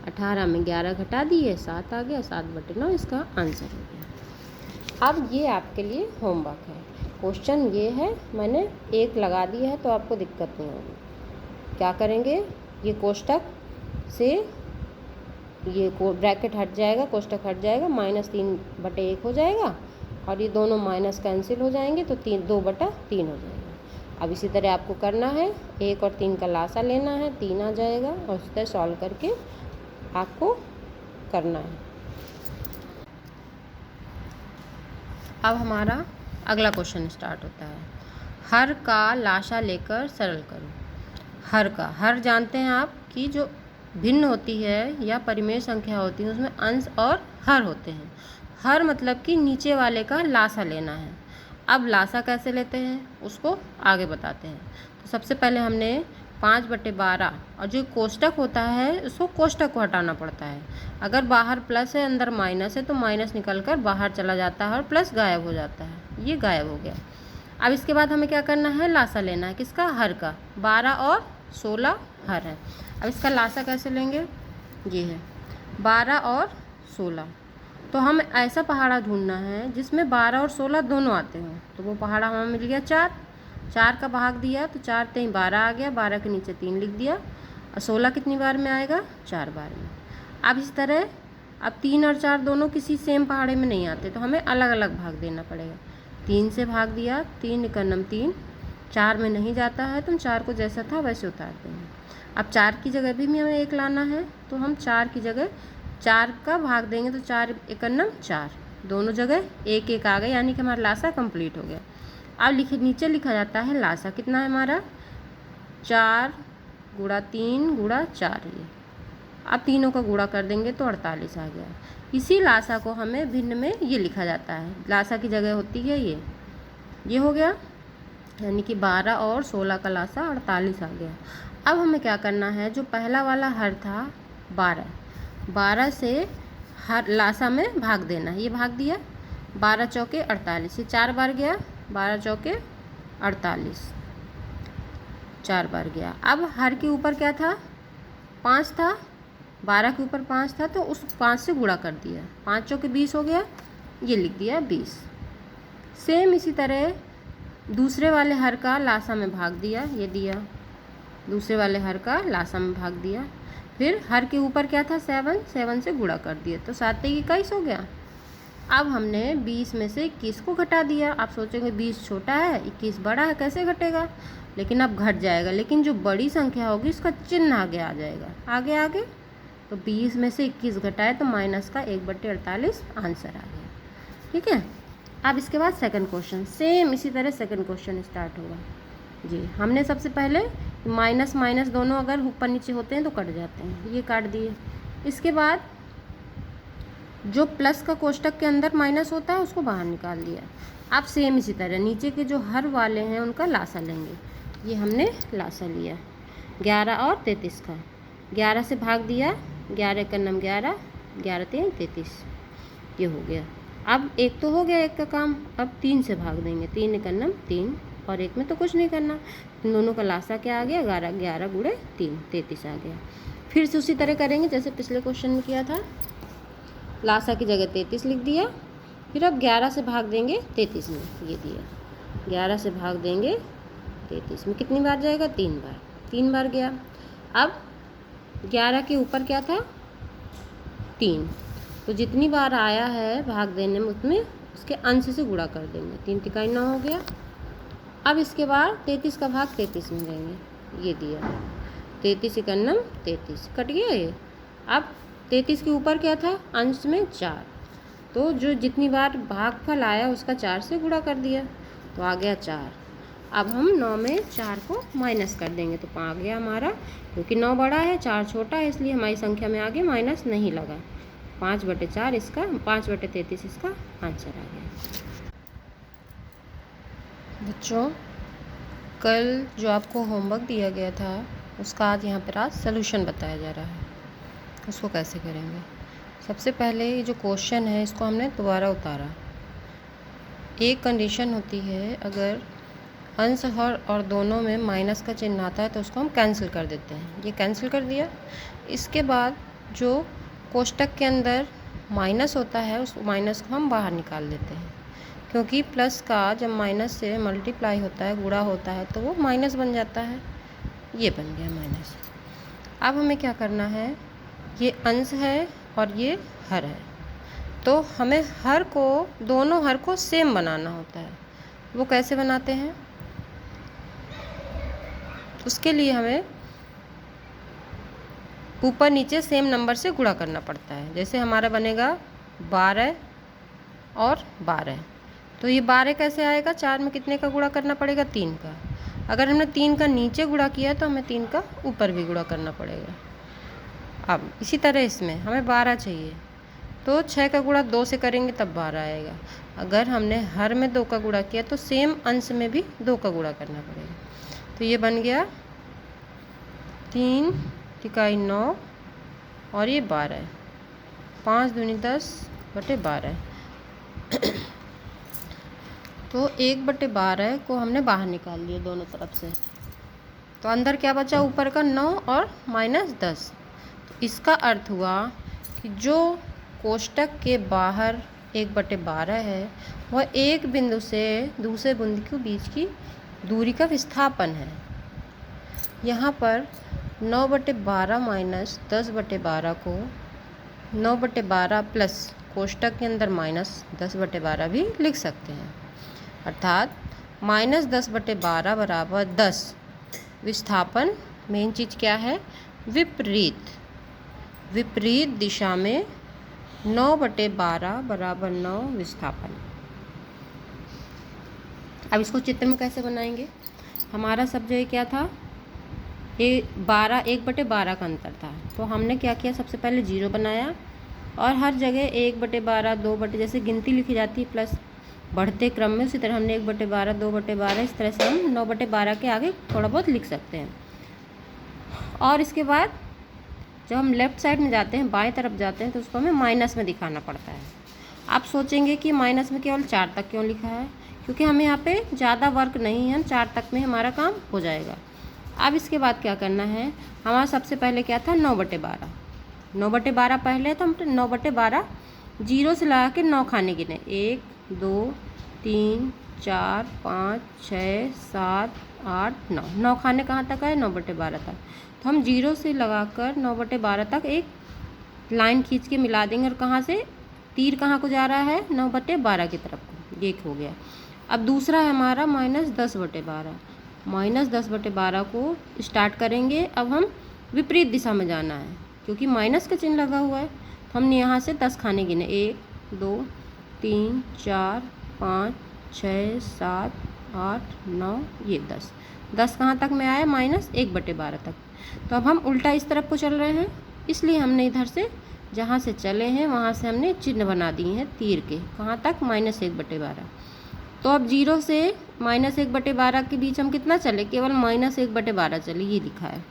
18 में 11 घटा दिए 7 आ गया, 7/9 इसका आंसर हो गया। अब ये आपके लिए होमवर्क है। क्वेश्चन ये है, मैंने 1 लगा दिया है तो आपको दिक्कत नहीं होगी। क्या करेंगे, ये कोष्ठक से ये ब्रैकेट हट जाएगा, कोष्ठक हट जाएगा, -3/1 हो जाएगा, और ये दोनों माइनस कैंसिल हो जाएंगे तो 2/3 हो जाएगा। अब इसी तरह आपको करना है, 1 और 3 का लासा लेना है, 3 आ जाएगा, और उस तरह सॉल्व करके आपको करना है। अब हमारा अगला क्वेश्चन स्टार्ट होता है। हर का लाशा लेकर सरल करो। हर का, हर जानते हैं आप कि जो भिन्न होती है या परिमेय संख्या होती है उसमें अंश और हर होते हैं। हर मतलब कि नीचे वाले का लाशा लेना है। अब लाशा कैसे लेते हैं उसको आगे बताते हैं। तो सबसे पहले हमने 5/12 और जो कोष्टक होता है उसको कोष्टक को हटाना पड़ता है। अगर बाहर प्लस है अंदर माइनस है तो माइनस निकल कर बाहर चला जाता है और प्लस गायब हो जाता है। ये गायब हो गया। अब इसके बाद हमें क्या करना है, लाशा लेना है। किसका, हर का। 12 और 16 हर है। अब इसका लाशा कैसे लेंगे, ये है 12 और 16। तो हम ऐसा पहाड़ा ढूंढना है जिसमें 12 और 16 दोनों आते हों। तो वो पहाड़ा हमें मिल गया 4। 4 का भाग दिया तो 4 3 12 आ गया। 12 के नीचे 3 लिख दिया। और 16 कितनी बार में आएगा, 4 बार में। अब इस तरह अब 3 और 4 दोनों किसी सेम पहाड़े में नहीं आते तो हमें अलग अलग भाग देना पड़ेगा। 3 से भाग दिया, 3 एकनम 3। 4 में नहीं जाता है तो हम 4 को जैसा था वैसे उतार देंगे। अब 4 की जगह भी हमें 1 लाना है तो हम 4 की जगह 4 का भाग देंगे तो 4 एकनम 4, दोनों जगह 1 1 आ गए, यानी कि हमारा लाशा कंप्लीट हो गया। अब नीचे लिखा जाता है लाशा कितना है हमारा, 4 गुणा 3 गुणा 4। ये अब तीनों का गुणा कर देंगे तो 48 आ गया। इसी लाशा को हमें भिन्न में ये लिखा जाता है। लाशा की जगह होती है ये हो गया, यानी कि 12 और 16 का लाशा 48 आ गया। अब हमें क्या करना है, जो पहला वाला हर था 12 से हर लाशा में भाग देना है। ये भाग दिया, 12 चौके 48, ये 4 बार गया। 12 चौके 48, 4 बार गया। अब हर के ऊपर क्या था, 5 था। 12 के ऊपर 5 था तो उस 5 से गुणा कर दिया। 5 चौके 20 हो गया, ये लिख दिया 20। सेम इसी तरह दूसरे वाले हर का लाशा में भाग दिया, ये दिया। दूसरे वाले हर का लाशा में भाग दिया। फिर हर के ऊपर क्या था, 7 से गुणा कर दिया तो 7 3 21 हो गया। अब हमने 20 में से 21 को घटा दिया। आप सोचेंगे 20 छोटा है 21 बड़ा है, कैसे घटेगा, लेकिन अब घट जाएगा। लेकिन जो बड़ी संख्या होगी उसका चिन्ह आगे आ जाएगा, आगे तो 20 में से 21 घटाए तो माइनस का 1/48 आंसर आ गया। ठीक है। अब इसके बाद सेकंड क्वेश्चन, सेम इसी तरह सेकंड क्वेश्चन स्टार्ट होगा जी। हमने सबसे पहले माइनस माइनस दोनों अगर ऊपर नीचे होते हैं तो कट जाते हैं, ये काट दिए। इसके बाद जो प्लस का कोष्टक के अंदर माइनस होता है उसको बाहर निकाल दिया। अब सेम इसी तरह नीचे के जो हर वाले हैं उनका लाशा लेंगे। ये हमने लाशा लिया 11 और 33 का। 11 से भाग दिया, 11 एकनम 11, 11 3 33, ये हो गया। अब एक तो हो गया एक का काम। अब 3 से भाग देंगे, 3 एकनम 3, और एक में तो कुछ नहीं करना। इन दोनों का लाशा क्या आ गया, 11 गुणे 3 33 आ गया। फिर से उसी तरह करेंगे जैसे पिछले क्वेश्चन में किया था। लाशा की जगह 33 लिख दिया। फिर अब 11 से भाग देंगे 33 में, ये दिया। 11 से भाग देंगे 33 में, कितनी बार जाएगा, 3 बार। 3 बार गया। अब 11 के ऊपर क्या था, 3, तो जितनी बार आया है भाग देने में उसमें उसके अंश से गुणा कर देंगे। 3 तिकाई 9 हो गया। अब इसके बाद 33 का भाग 33 में देंगे, ये दिया। 33 एकनम 33, कट गया ये। अब 33 के ऊपर क्या था, अंश में 4, तो जो जितनी बार भागफल आया उसका 4 से गुणा कर दिया तो आ गया 4। अब हम 9 में 4 को माइनस कर देंगे तो आ गया हमारा, क्योंकि 9 बड़ा है 4 छोटा है इसलिए हमारी संख्या में आगे माइनस नहीं लगा। 5/4 इसका, 5/33 इसका आंसर आ गया। बच्चों, कल जो आपको होमवर्क दिया गया था उसका आज यहाँ पर आज सलूशन बताया जा रहा है। उसको कैसे करेंगे, सबसे पहले ये जो क्वेश्चन है इसको हमने दोबारा उतारा। एक कंडीशन होती है, अगर अंश हर और दोनों में माइनस का चिन्ह आता है तो उसको हम कैंसिल कर देते हैं। ये कैंसिल कर दिया। इसके बाद जो कोष्टक के अंदर माइनस होता है उस माइनस को हम बाहर निकाल देते हैं, क्योंकि प्लस का जब माइनस से मल्टीप्लाई होता है, गुणा होता है, तो वो माइनस बन जाता है। ये बन गया माइनस। अब हमें क्या करना है, ये अंश है और ये हर है, तो हमें हर को, दोनों हर को सेम बनाना होता है। वो कैसे बनाते हैं, उसके लिए हमें ऊपर नीचे सेम नंबर से गुणा करना पड़ता है। जैसे हमारा बनेगा 12 और 12, तो ये 12 कैसे आएगा, 4 में कितने का गुणा करना पड़ेगा, 3 का। अगर हमने 3 का नीचे गुणा किया है तो हमें 3 का ऊपर भी गुणा करना पड़ेगा। अब इसी तरह इसमें हमें 12 चाहिए, तो 6 का गुणा 2 से करेंगे तब 12 आएगा। अगर हमने हर में 2 का गुणा किया तो सेम अंश में भी 2 का गुणा करना पड़ेगा। तो ये बन गया 3 तिकाई 9 और ये 12, 5 दूनी 10 बटे 12। तो 1 बटे 12 को हमने बाहर निकाल लिया दोनों तरफ से, तो अंदर क्या बचा, ऊपर का 9 और -10। तो इसका अर्थ हुआ कि जो कोष्टक के बाहर 1 बटे 12 है वह एक बिंदु से दूसरे बिंदु के बीच की दूरी का विस्थापन है। यहाँ पर 9 बटे 12 माइनस 10 बटे 12 को 9 बटे 12 प्लस कोष्टक के अंदर -10 बटे 12 भी लिख सकते हैं, अर्थात -10 बटे 12 बराबर 10। विस्थापन मेन चीज़ क्या है, विपरीत दिशा में 9 बटे 12 बराबर 9 विस्थापन। अब इसको चित्र में कैसे बनाएंगे, हमारा सब जगह क्या था, ये 1 बटे 12 का अंतर था, तो हमने क्या किया, सबसे पहले 0 बनाया और हर जगह 1 बटे 12 2 बटे, जैसे गिनती लिखी जाती है प्लस बढ़ते क्रम में, उसी तरह हमने 1 बटे 12 2 बटे 12, इस तरह से हम 9 बटे 12 के आगे थोड़ा बहुत लिख सकते हैं। और इसके बाद जब हम लेफ़्ट साइड में जाते हैं, बाएं तरफ जाते हैं, तो उसको हमें माइनस में दिखाना पड़ता है। आप सोचेंगे कि माइनस में केवल 4 तक क्यों लिखा है, क्योंकि हमें यहाँ पे ज़्यादा वर्क नहीं है, 4 तक में हमारा काम हो जाएगा। अब इसके बाद क्या करना है, हमारा सबसे पहले क्या था, 9 बटे 12। 9 बटे 12 पहले, तो हम 9 बटे 12 0 से लगा के 9 खाने गिने, 1 2 3 4 5 6 7 8 9, 9 खाने कहाँ तक आए, 9 बटे 12 तक। तो हम 0 से लगाकर 9 बटे 12 तक एक लाइन खींच के मिला देंगे, और कहाँ से तीर कहाँ को जा रहा है, 9 बटे 12 की तरफ को, ये हो गया। अब दूसरा है हमारा -10 बटे 12, -10 बटे 12 को स्टार्ट करेंगे। अब हम विपरीत दिशा में जाना है, क्योंकि माइनस का चिन्ह लगा हुआ है, तो हमने यहाँ से 10 खाने गिने, 1 2 3 4 5 6 7 8 9, ये 10 कहाँ तक में आया, -1 बटे 12 तक। तो अब हम उल्टा इस तरफ को चल रहे हैं, इसलिए हमने इधर से जहाँ से चले हैं वहाँ से हमने चिन्ह बना दिए हैं तीर के, कहाँ तक, -1 बटे 12। तो अब 0 से -1 बटे 12 के बीच हम कितना चले, केवल -1 बटे 12 चले, ये लिखा है,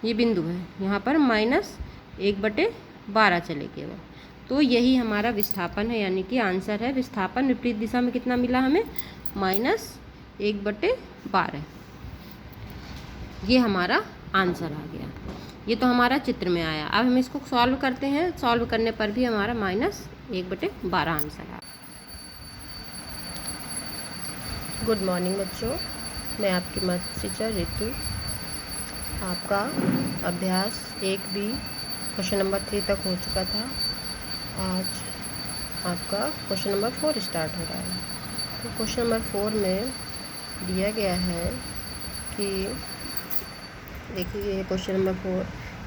ये बिंदु है, यहाँ पर -1 बटे 12 चले केवल। तो यही हमारा विस्थापन है, यानी कि आंसर है विस्थापन विपरीत दिशा में कितना मिला हमें, -1 बटे 12। ये हमारा आंसर आ गया। ये तो हमारा चित्र में आया। अब हम इसको सॉल्व करते हैं, सॉल्व करने पर भी हमारा -1 बटे 12 आंसर आया। गुड मॉर्निंग बच्चों, मैं आपकी मैथ टीचर रितु। आपका अभ्यास 1B क्वेश्चन नंबर 3 तक हो चुका था। आज आपका क्वेश्चन नंबर 4 स्टार्ट हो रहा है। तो क्वेश्चन नंबर 4 में दिया गया है कि देखिए, क्वेश्चन नंबर 4,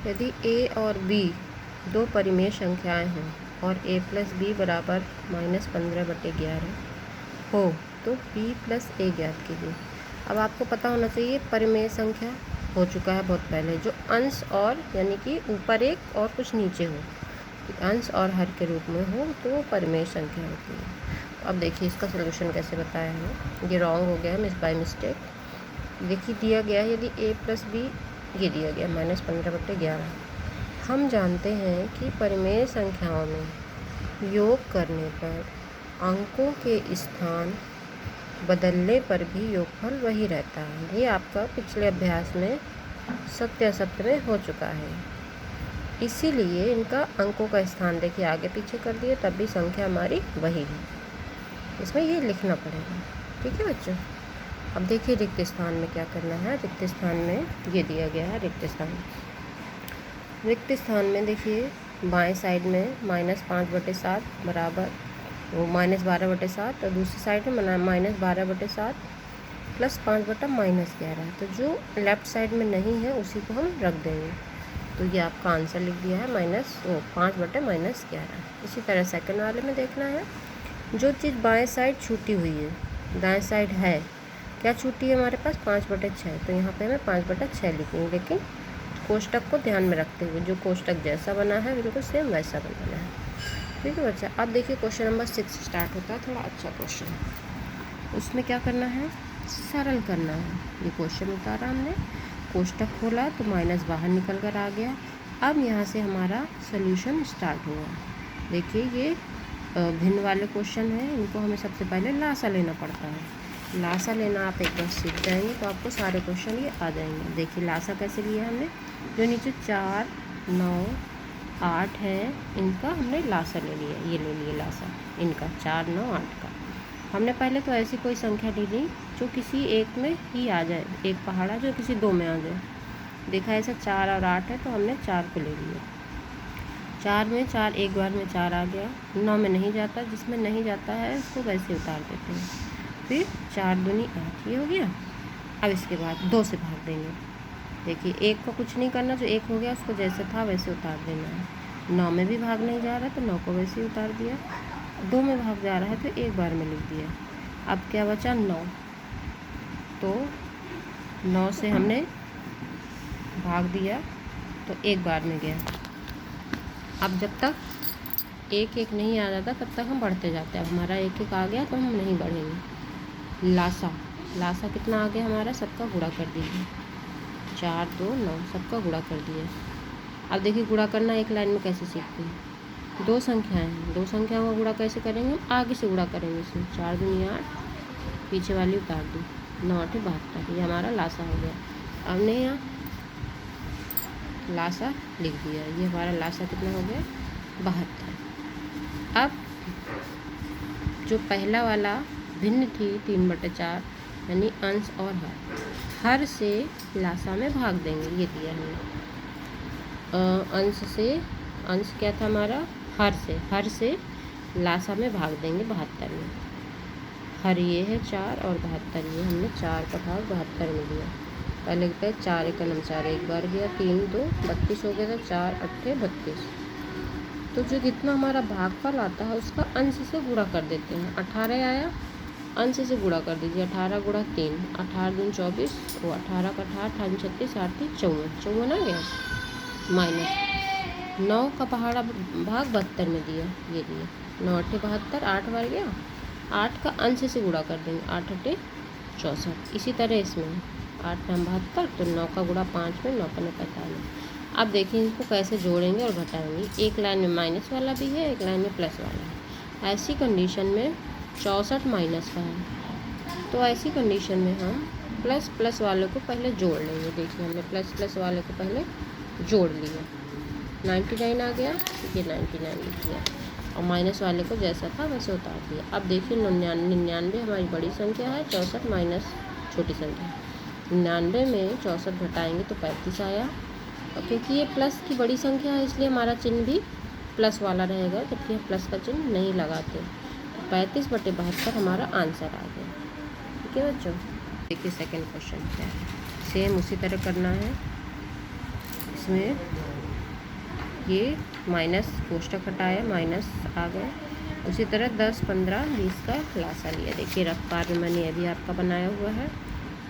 यदि a और b दो परिमेय संख्याएं हैं और a प्लस बी बराबर -15 बटे 11 हो तो b प्लस a ज्ञात कीजिए। अब आपको पता होना चाहिए परिमेय संख्या हो चुका है बहुत पहले, जो अंश और यानी कि ऊपर एक और कुछ नीचे हो, अंश और हर के रूप में हो तो परिमेय संख्या होती है। अब देखिए इसका सलूशन कैसे बताया है, ये रॉन्ग हो गया है, बाय मिस्टेक। देखिए दिया गया है यदि a प्लस बी, ये दिया गया -15 बटे 11। हम जानते हैं कि परिमेय संख्याओं में योग करने पर अंकों के स्थान बदलने पर भी योगफल वही रहता है। ये आपका पिछले अभ्यास में सत्य असत्य में हो चुका है, इसीलिए इनका अंकों का स्थान देखिए आगे पीछे कर दिए, तब भी संख्या हमारी वही है। इसमें ये लिखना पड़ेगा, ठीक है बच्चों। अब देखिए रिक्त स्थान में क्या करना है। रिक्त स्थान में ये दिया गया है, रिक्त स्थान में देखिए बाएं साइड में -5 बटे 7 बराबर वो -12 बटे 7, और दूसरी साइड में -12 बटे 7 प्लस 5 बटा -11। तो जो लेफ़्ट साइड में नहीं है उसी को हम रख देंगे। तो ये आपका आंसर लिख दिया है 5/-11। इसी तरह सेकंड वाले में देखना है, जो चीज़ बाएं साइड छूटी हुई है, दाएं साइड है, क्या छूटी है हमारे पास 5/6, तो यहाँ पे हमें 5/6 लिखेंगे, लेकिन कोष्टक को ध्यान में रखते हुए, जो कोष्टक जैसा बना है बिल्कुल सेम वैसा बनाना है। ठीक है बच्चा। अब देखिए क्वेश्चन नंबर 6 स्टार्ट होता है, थोड़ा अच्छा क्वेश्चन है। उसमें क्या करना है, सरल करना है। ये क्वेश्चन उतारा हमने, कोष्टक खोला तो माइनस बाहर निकल कर आ गया। अब यहाँ से हमारा सोल्यूशन स्टार्ट हुआ। देखिए ये भिन्न वाले क्वेश्चन हैं, इनको हमें सबसे पहले लासा लेना पड़ता है। लासा लेना आप एक बार सीख जाएंगे तो आपको सारे क्वेश्चन ये आ जाएंगे। देखिए लासा कैसे लिया हमने, जो नीचे 4, 9, 8 है, इनका हमने लासा ले लिया। ये ले लिए लासा इनका 4, 9, 8 का। हमने पहले तो ऐसी कोई संख्या ले ली जो किसी एक में ही आ जाए, एक पहाड़ा जो किसी दो में आ जाए। देखा ऐसा 4 और 8 है तो हमने 4 को ले लिया। 4 में 4 एक बार में 4 आ गया। 9 में नहीं जाता, जिसमें नहीं जाता है उसको वैसे उतार देते हैं। फिर 4 दूनी 8, ये हो गया। अब इसके बाद 2 से भाग देंगे। देखिए 1 का कुछ नहीं करना, जो 1 हो गया उसको जैसे था वैसे उतार देना है। 9 में भी भाग नहीं जा रहा तो 9 को वैसे ही उतार दिया। 2 में भाग जा रहा है तो एक बार में लिख दिया। अब क्या बचा 9, तो 9 से हमने भाग दिया तो एक बार में गया। अब जब तक 1-1 नहीं आ जाता तब तक हम बढ़ते जाते हैं। अब हमारा 1-1 आ गया तो हम नहीं बढ़ेंगे। लासा कितना आ गया हमारा, सबका गुणा कर दीजिए। 4, 2, 9 सबका गुणा कर दिया। अब देखिए गुणा करना एक लाइन में कैसे सीखते हैं। 2 संख्याएं हैं, 2 संख्याओं का गुणा कैसे करेंगे, हम आगे से गुणा करेंगे। इसमें 4 दूनी 8, पीछे वाली उतार दी, 9 8 72, ये हमारा लासा हो गया। अब ने यहाँ लासा लिख दिया, ये हमारा लासा कितना हो गया 72। अब जो पहला वाला भिन्न थी 3/4, यानी अंश और हर से लासा में भाग देंगे। ये दिया हमने अंश क्या था हमारा, हर से लासा में भाग देंगे 72 में। हर ये है 4 और 72, ये हमने 4 का भाग 72 में दिया। पहले लिखते हैं 4 1 4 एक बार गया, 3 2 32 हो गया था, 4 8 32। तो जो जितना हमारा भागफल आता है उसका अंश से गुणा कर देते हैं। 18 आया, अंश से गुणा कर दीजिए। 18 गुणा 3, 18 दूनी 24, वो 18 का 18 36 8 54 आ गया। माइनस 9 का पहाड़ा भाग 72 में दिया, ये दिया 9 8 72, 8 बार गया। 8 का अंश से गुणा कर देंगे, 8 8 64। इसी तरह इसमें 8 9 72, तो 9 का गुणा 5 में, 9 का 45। अब देखिए इनको कैसे जोड़ेंगे और घटाएंगे। एक लाइन में माइनस वाला भी है, एक लाइन में प्लस वाला है। ऐसी कंडीशन में 64 माइनस का है, तो ऐसी कंडीशन में हम प्लस वाले को पहले जोड़ लेंगे। देखिए हमने प्लस वाले को पहले जोड़ लिया, 99 आ गया, ये 99 लिख दिया, और माइनस वाले को जैसा था वैसे उतार दिया। अब देखिए 99 हमारी बड़ी संख्या है, 64 माइनस छोटी संख्या। 99 में 64 घटाएंगे तो 35 आया, और क्योंकि ये प्लस की बड़ी संख्या है इसलिए हमारा चिन्ह भी प्लस वाला रहेगा, जबकि हम प्लस का चिन्ह नहीं लगाते। 35/72 हमारा आंसर आ गया। ठीक है बच्चों। देखिए सेकंड क्वेश्चन क्या है, सेम उसी तरह करना है। इसमें ये माइनस कोष्टक हटाया, माइनस आ गए। उसी तरह 10 15 20 का लासा लिया। देखिए रफ कार्य मैंने अभी आपका बनाया हुआ है।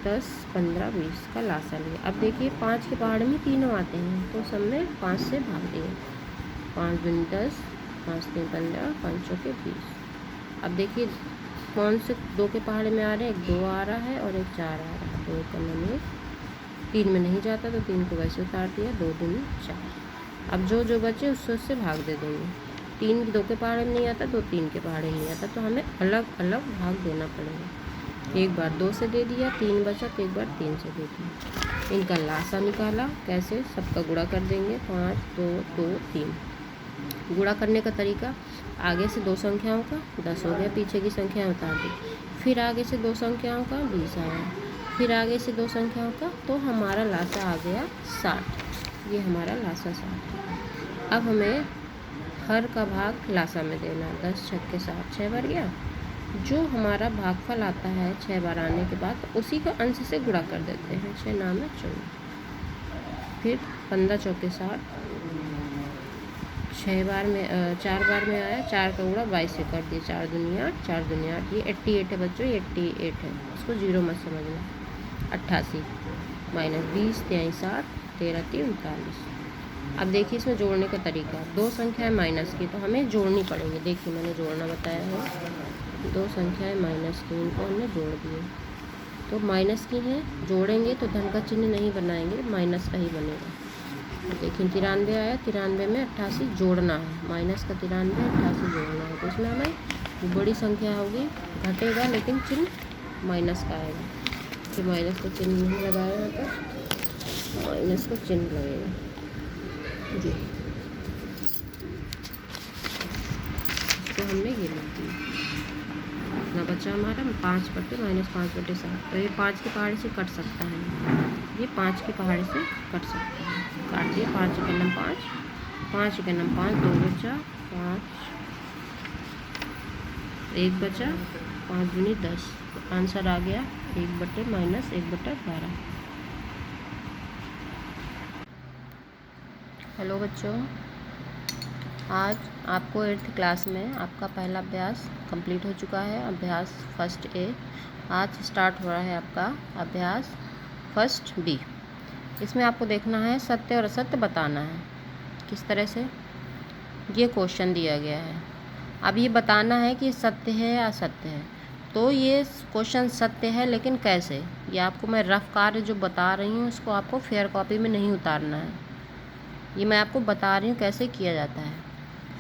10 15 20 का लासा लिया। अब देखिए 5 के पहाड़ में तीनों आते हैं, तो सब में 5 से भाग दिए। 5 दूनी 10, 5 3 15, 5 चौके 20। अब देखिए कौन से 2 के पहाड़े में आ रहे हैं, एक 2 आ रहा है और एक 4 आ रहा है। 2 का में 3 में नहीं जाता तो 3 को वैसे उतार दिया, 2 दूनी 4। अब जो बचे उससे भाग दे देंगे। 3 2 के पहाड़े में नहीं आता, 2 3 के पहाड़े में नहीं आता, तो हमें अलग अलग भाग देना पड़ेगा। एक बार 2 से दे दिया, 3 बचा तो एक बार 3 से दे दिया। इनका लासा निकाला, कैसे, सबका गुणा कर देंगे। 5 2 2 3। गुणा करने का तरीका, आगे से 2 संख्याओं का 10 हो गया, पीछे की संख्या उतार दी। फिर आगे से 2 संख्याओं का 20 आया, फिर आगे से 2 संख्याओं का, तो हमारा लासा आ गया 60। ये हमारा लासा 60 है। अब हमें हर का भाग लासा में देना। 10 6 के 60, 6 बार गया। जो हमारा भागफल आता है 6 बार आने के बाद, तो उसी का अंश से गुणा कर देते हैं। 6 नाम है 14। फिर 15 चौके 60, 4 बार में आया, 4 का गुणा 22 से कर दिया, 4 दुनिया 8, 4 दुनिया 8, ये 88 है बच्चों, ये 88 है, इसको जीरो मत समझना। 88 माइनस 20 3 60, 13 3 39। अब देखिए इसमें जोड़ने का तरीका, दो संख्याएं माइनस की तो हमें जोड़नी पड़ेंगी। देखिए मैंने जोड़ना बताया है, दो संख्याएं माइनस की, इनको हमने जोड़ दिए, तो माइनस की हैं, जोड़ेंगे तो धन का चिन्ह नहीं बनाएंगे, माइनस का ही बनेगा। देखिए 93 आया, 93 में 88 जोड़ना है, माइनस का 93 88 जोड़ना है, तो इसमें हमें बड़ी संख्या होगी, घटेगा लेकिन चिन्ह माइनस का आएगा, तो माइनस का चिन्ह नहीं लगाया यहाँ पर, माइनस का चिन्ह लगेगा जी। इसको हमने ये लिख दिया, इतना बचा हमारा 5 बटे माइनस 5 बटे 7, तो ये 5 की पहाड़ी से कट सकता है, ये 5 की पहाड़ी से कट सकता है, काट दिया। 5 का नम 5, 5 का नम 5, 2 बचा 5, 1 बचा, 5 दूनी 10, तो आंसर आ गया 1 बटे माइनस 1 बटे 12। हेलो बच्चों, आज आपको 8th क्लास में आपका पहला अभ्यास कंप्लीट हो चुका है, अभ्यास फर्स्ट ए। आज स्टार्ट हो रहा है आपका अभ्यास फर्स्ट बी। इसमें आपको देखना है सत्य और असत्य बताना है। किस तरह से, ये क्वेश्चन दिया गया है, अब ये बताना है कि सत्य है या असत्य है। तो ये क्वेश्चन सत्य है, लेकिन कैसे, ये आपको मैं रफ कार्य जो बता रही हूँ उसको आपको फेयर कॉपी में नहीं उतारना है, ये मैं आपको बता रही हूँ कैसे किया जाता है।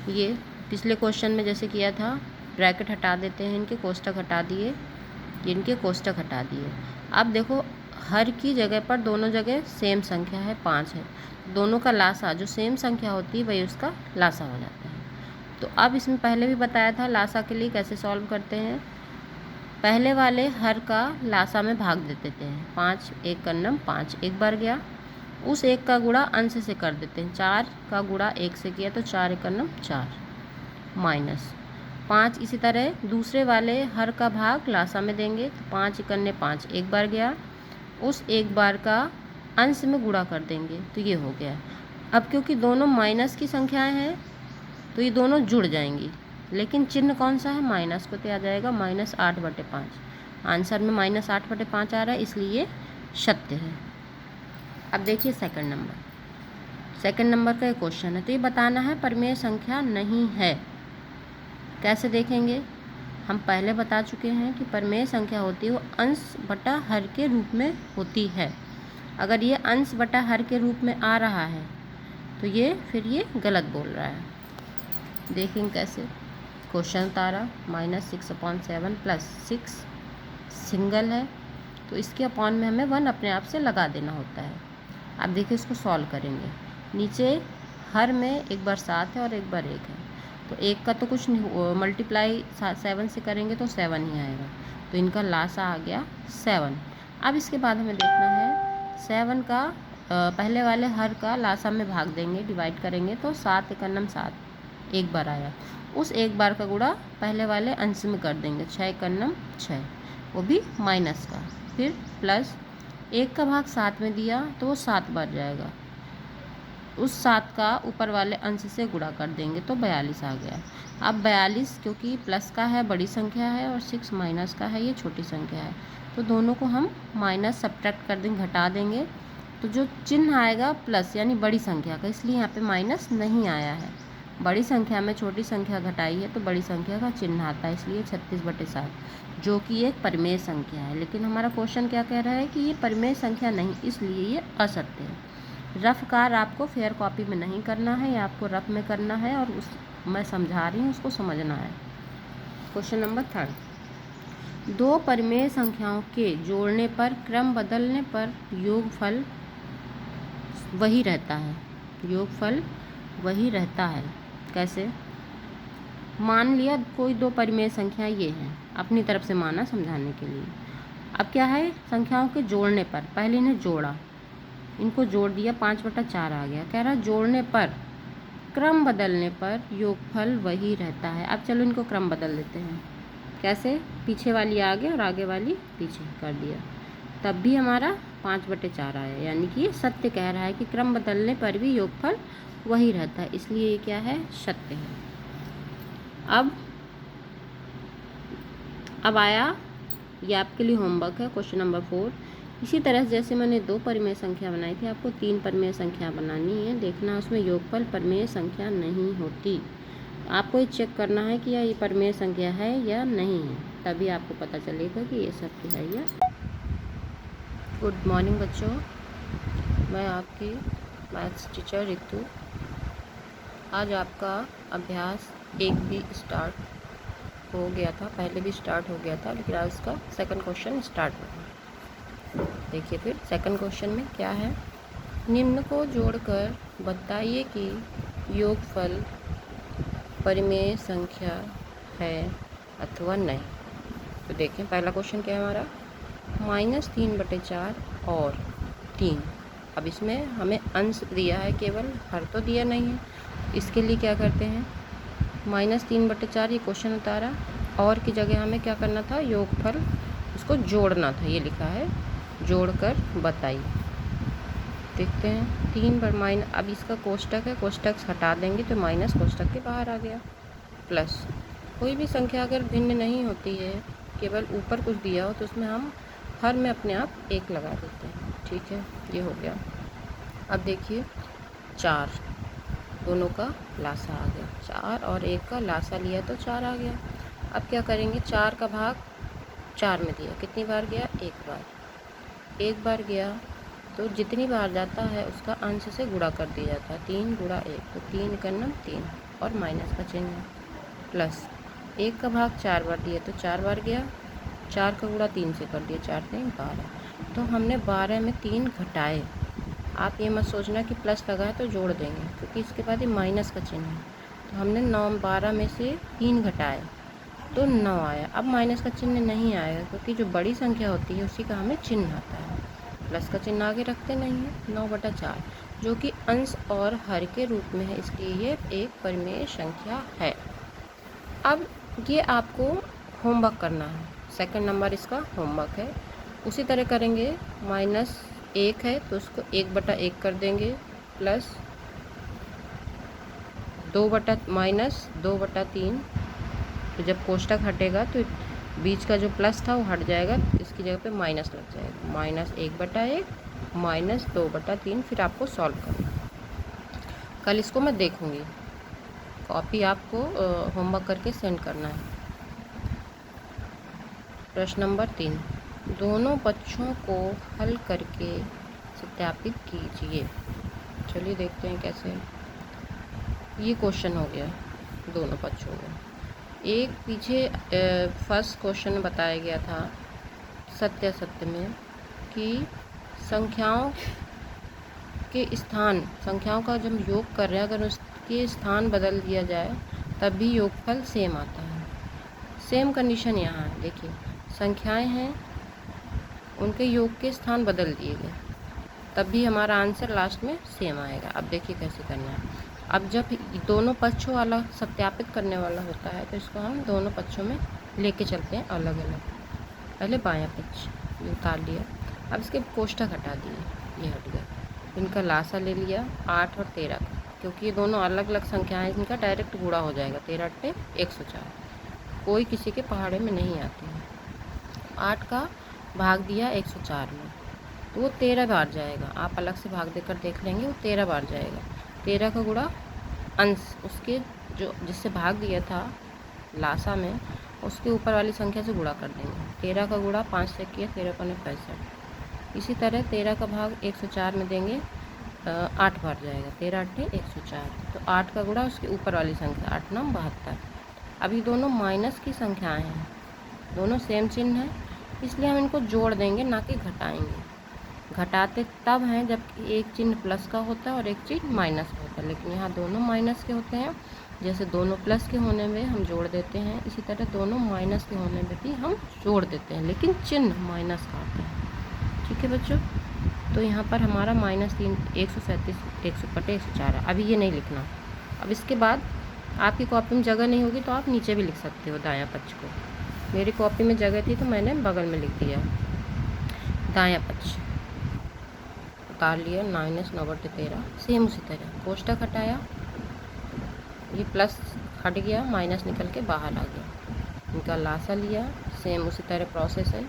ये पिछले क्वेश्चन में जैसे किया था, ब्रैकेट हटा देते हैं, इनके कोष्टक हटा दिए, इनके कोष्टक हटा दिए। अब देखो हर की जगह पर दोनों जगह सेम संख्या है, 5 है, दोनों का लासा जो सेम संख्या होती है वही उसका लासा हो जाता है। तो अब इसमें पहले भी बताया था लासा के लिए कैसे सॉल्व करते हैं। पहले वाले हर का लासा में भाग देते थे, 5 1 कन्नम 5, एक बार गया, उस 1 का गुणा अंश से कर देते हैं, 4 का गुणा 1 से किया तो 4 1 कन्नम 4 माइनस 5। इसी तरह दूसरे वाले हर का भाग लासा में देंगे तो 5 1 कन्ने 5, एक बार गया, उस एक बार का अंश में गुणा कर देंगे तो ये हो गया। अब क्योंकि दोनों माइनस की संख्याएं हैं तो ये दोनों जुड़ जाएंगी, लेकिन चिन्ह कौन सा है, माइनस को, तो आ जाएगा -8 बटे 5। आंसर में -8 बटे 5 आ रहा है, इसलिए सत्य है। अब देखिए सेकंड नंबर का एक क्वेश्चन है, तो ये बताना है परिमेय संख्या नहीं है। कैसे देखेंगे, हम पहले बता चुके हैं कि परिमेय संख्या होती है वो अंश बटा हर के रूप में होती है। अगर ये अंश बटा हर के रूप में आ रहा है तो ये फिर ये गलत बोल रहा है। देखेंगे कैसे, क्वेश्चन उतारा, -6/7 + 6 सिंगल है तो इसके अपॉन में हमें 1 अपने आप से लगा देना होता है। अब देखिए इसको सॉल्व करेंगे, नीचे हर में एक बार 7 है और एक बार 1 है, तो 1 का तो कुछ नहीं, मल्टीप्लाई 7 से करेंगे तो 7 ही आएगा, तो इनका लासा आ गया 7। अब इसके बाद हमें देखना है 7 का पहले वाले हर का लासा में भाग देंगे, डिवाइड करेंगे तो 7 1 कन्नम 7, एक बार आया, उस एक बार का गुणा पहले वाले अंश में कर देंगे, 6 1 कन्नम 6, वो भी माइनस का, फिर प्लस 1 का भाग 7 में दिया तो वो 7 बार जाएगा, उस 7 का ऊपर वाले अंश से गुणा कर देंगे तो 42 आ गया। अब 42 क्योंकि प्लस का है बड़ी संख्या है और 6 माइनस का है ये छोटी संख्या है, तो दोनों को हम माइनस सब्ट्रैक्ट कर देंगे, घटा देंगे, तो जो चिन्ह आएगा प्लस यानी बड़ी संख्या का, इसलिए यहाँ पे माइनस नहीं आया है। बड़ी संख्या में छोटी संख्या घटाई है तो बड़ी संख्या का चिन्ह आता है, इसलिए 36/7 जो कि एक परिमेय संख्या है। लेकिन हमारा क्वेश्चन क्या कह रहा है कि ये परिमेय संख्या नहीं, इसलिए ये असत्य है। रफ कार्य आपको फेयर कॉपी में नहीं करना है, या आपको रफ में करना है और उस मैं समझा रही हूँ उसको समझना है। क्वेश्चन नंबर 3, दो परिमेय संख्याओं के जोड़ने पर क्रम बदलने पर योगफल वही रहता है, योगफल वही रहता है। कैसे, मान लिया कोई दो परिमेय संख्या ये हैं, अपनी तरफ से माना समझाने के लिए। अब क्या है, संख्याओं के जोड़ने पर, पहले इन्हें जोड़ा, इनको जोड़ दिया, 5/4 आ गया, कह रहा जोड़ने पर क्रम बदलने पर योगफल वही रहता है। अब चलो इनको क्रम बदल देते हैं। कैसे, पीछे वाली आगे और आगे वाली पीछे कर दिया, तब भी हमारा 5/4 आया, यानी कि ये सत्य कह रहा है कि क्रम बदलने पर भी योगफल वही रहता है, इसलिए ये क्या है, सत्य है। अब आया, ये आपके लिए होमवर्क है, क्वेश्चन नंबर 4। इसी तरह जैसे मैंने 2 परिमेय संख्या बनाई थी, आपको 3 परिमेय संख्या बनानी है। देखना उसमें योगफल परिमेय संख्या नहीं होती, आपको ये चेक करना है कि ये परिमेय संख्या है या नहीं है, तभी आपको पता चलेगा कि ये सत्य है या। गुड मॉर्निंग बच्चों, मैं आपकी मैथ्स टीचर रितु। आज आपका अभ्यास 1 भी स्टार्ट हो गया था, पहले भी स्टार्ट हो गया था, लेकिन आज उसका सेकंड क्वेश्चन स्टार्ट होगा। देखिए फिर सेकंड क्वेश्चन में क्या है, निम्न को जोड़कर बताइए कि योगफल परिमेय संख्या है अथवा नहीं। तो देखें पहला क्वेश्चन क्या है हमारा, -3/4 और 3। अब इसमें हमें अंश दिया है केवल, हर तो दिया नहीं है। इसके लिए क्या करते हैं, -3/4 ये क्वेश्चन उतारा, और की जगह हमें क्या करना था, योगफल उसको जोड़ना था, ये लिखा है जोड़कर बताइए। देखते हैं 3 पर माइनस, अब इसका कोष्टक है, कोष्टक हटा देंगे तो माइनस कोष्टक के बाहर आ गया, प्लस कोई भी संख्या अगर भिन्न नहीं होती है, केवल ऊपर कुछ दिया हो तो उसमें हम हर में अपने आप 1 लगा देते हैं। ठीक है, ये हो गया। अब देखिए 4, दोनों का लासा आ गया, 4 और 1 का लासा लिया तो 4 आ गया। अब क्या करेंगे, 4 का भाग 4 में दिया, कितनी बार गया, 1 बार। 1 बार गया तो जितनी बार जाता है उसका अंश से गुणा कर दिया जाता है, 3 × 1 तो 3 × 9 3 और माइनस का चिन्ह, प्लस 1 का भाग 4 बार दिया तो 4 बार गया, 4 का गुणा 3 से कर दिया, 4 3 12। तो हमने 12 में 3 घटाए। आप ये मत सोचना कि प्लस लगा है तो जोड़ देंगे, क्योंकि इसके बाद ये माइनस का चिन्ह है। तो हमने 12 में से 3 घटाए तो 9 आया। अब माइनस का चिन्ह नहीं आएगा, क्योंकि जो बड़ी संख्या होती है उसी का हमें चिन्ह आता है, प्लस का चिन्ह आगे रखते नहीं है। 9/4 जो कि अंश और हर के रूप में है, इसलिए ये एक परिमेय संख्या है। अब ये आपको होमवर्क करना है, सेकंड नंबर इसका होमवर्क है। उसी तरह करेंगे, -1 है तो उसको 1/1 कर देंगे, प्लस -2/3। तो जब कोष्टक हटेगा तो बीच का जो प्लस था वो हट जाएगा, इसकी जगह पे माइनस लग जाएगा, -1/1 -2/3। फिर आपको सॉल्व करना, कल इसको मैं देखूंगी, कॉपी आपको होमवर्क करके सेंड करना है। प्रश्न नंबर 3, दोनों पक्षों को हल करके सत्यापित कीजिए। चलिए देखते हैं कैसे। ये क्वेश्चन हो गया दोनों पक्षों को। एक पीछे फर्स्ट क्वेश्चन बताया गया था सत्य असत्य में कि संख्याओं के स्थान, संख्याओं का जब योग कर रहे हैं अगर उसके स्थान बदल दिया जाए तब भी योगफल सेम आता है। सेम कंडीशन यहाँ है, देखिए संख्याएं हैं, उनके योग के स्थान बदल दिए गए तब भी हमारा आंसर लास्ट में सेम आएगा। अब देखिए कैसे करना है। अब जब दोनों पक्षों वाला सत्यापित करने वाला होता है तो इसको हम दोनों पक्षों में लेके चलते हैं अलग अलग। पहले बायां पक्ष ये उतार लिया, अब इसके कोष्टक हटा दिए, ये हट गया। इनका लासा ले लिया 8 और 13 का, क्योंकि ये दोनों अलग अलग संख्याएं, इनका डायरेक्ट गुणा हो जाएगा, 13 × 104, कोई किसी के पहाड़े में नहीं आती है। 8 का भाग दिया 104 में तो वो 13 बार जाएगा, आप अलग से भाग देकर देख लेंगे, वो 13 बार जाएगा। 13 का गुणा अंश उसके जो जिससे भाग दिया था लासा में, उसके ऊपर वाली संख्या से गुणा कर देंगे। 13 का गुणा 5 से किया, 13 × 65। इसी तरह 13 का भाग 104 में देंगे, 8 बार जाएगा, 13 × 8 104। तो 8 का गुणा उसके ऊपर वाली संख्या, 8 × 9 72। अभी दोनों माइनस की संख्याएं हैं, दोनों सेम चिन्ह है, इसलिए हम इनको जोड़ देंगे, ना कि घटाएंगे। घटाते तब हैं जब एक चिन्ह प्लस का होता है और एक चिन्ह माइनस का होता है, लेकिन यहाँ दोनों माइनस के होते हैं। जैसे दोनों प्लस के होने में हम जोड़ देते हैं, इसी तरह दोनों माइनस के होने में भी हम जोड़ देते हैं, लेकिन चिन्ह माइनस का आता है। ठीक है बच्चों, तो यहाँ पर हमारा -3 137 100/104 है। अभी ये नहीं लिखना। अब इसके बाद आपकी कॉपी में जगह नहीं होगी तो आप नीचे भी लिख सकते हो दायां पक्ष को। मेरी कॉपी में जगह थी तो मैंने बगल में लिख दिया दायां पक्ष। उतार लिया, -9/13। सेम उसी तरह कोष्टक हटाया, ये प्लस हट गया, माइनस निकल के बाहर आ गया, इनका लासा लिया, सेम उसी तरह प्रोसेस है,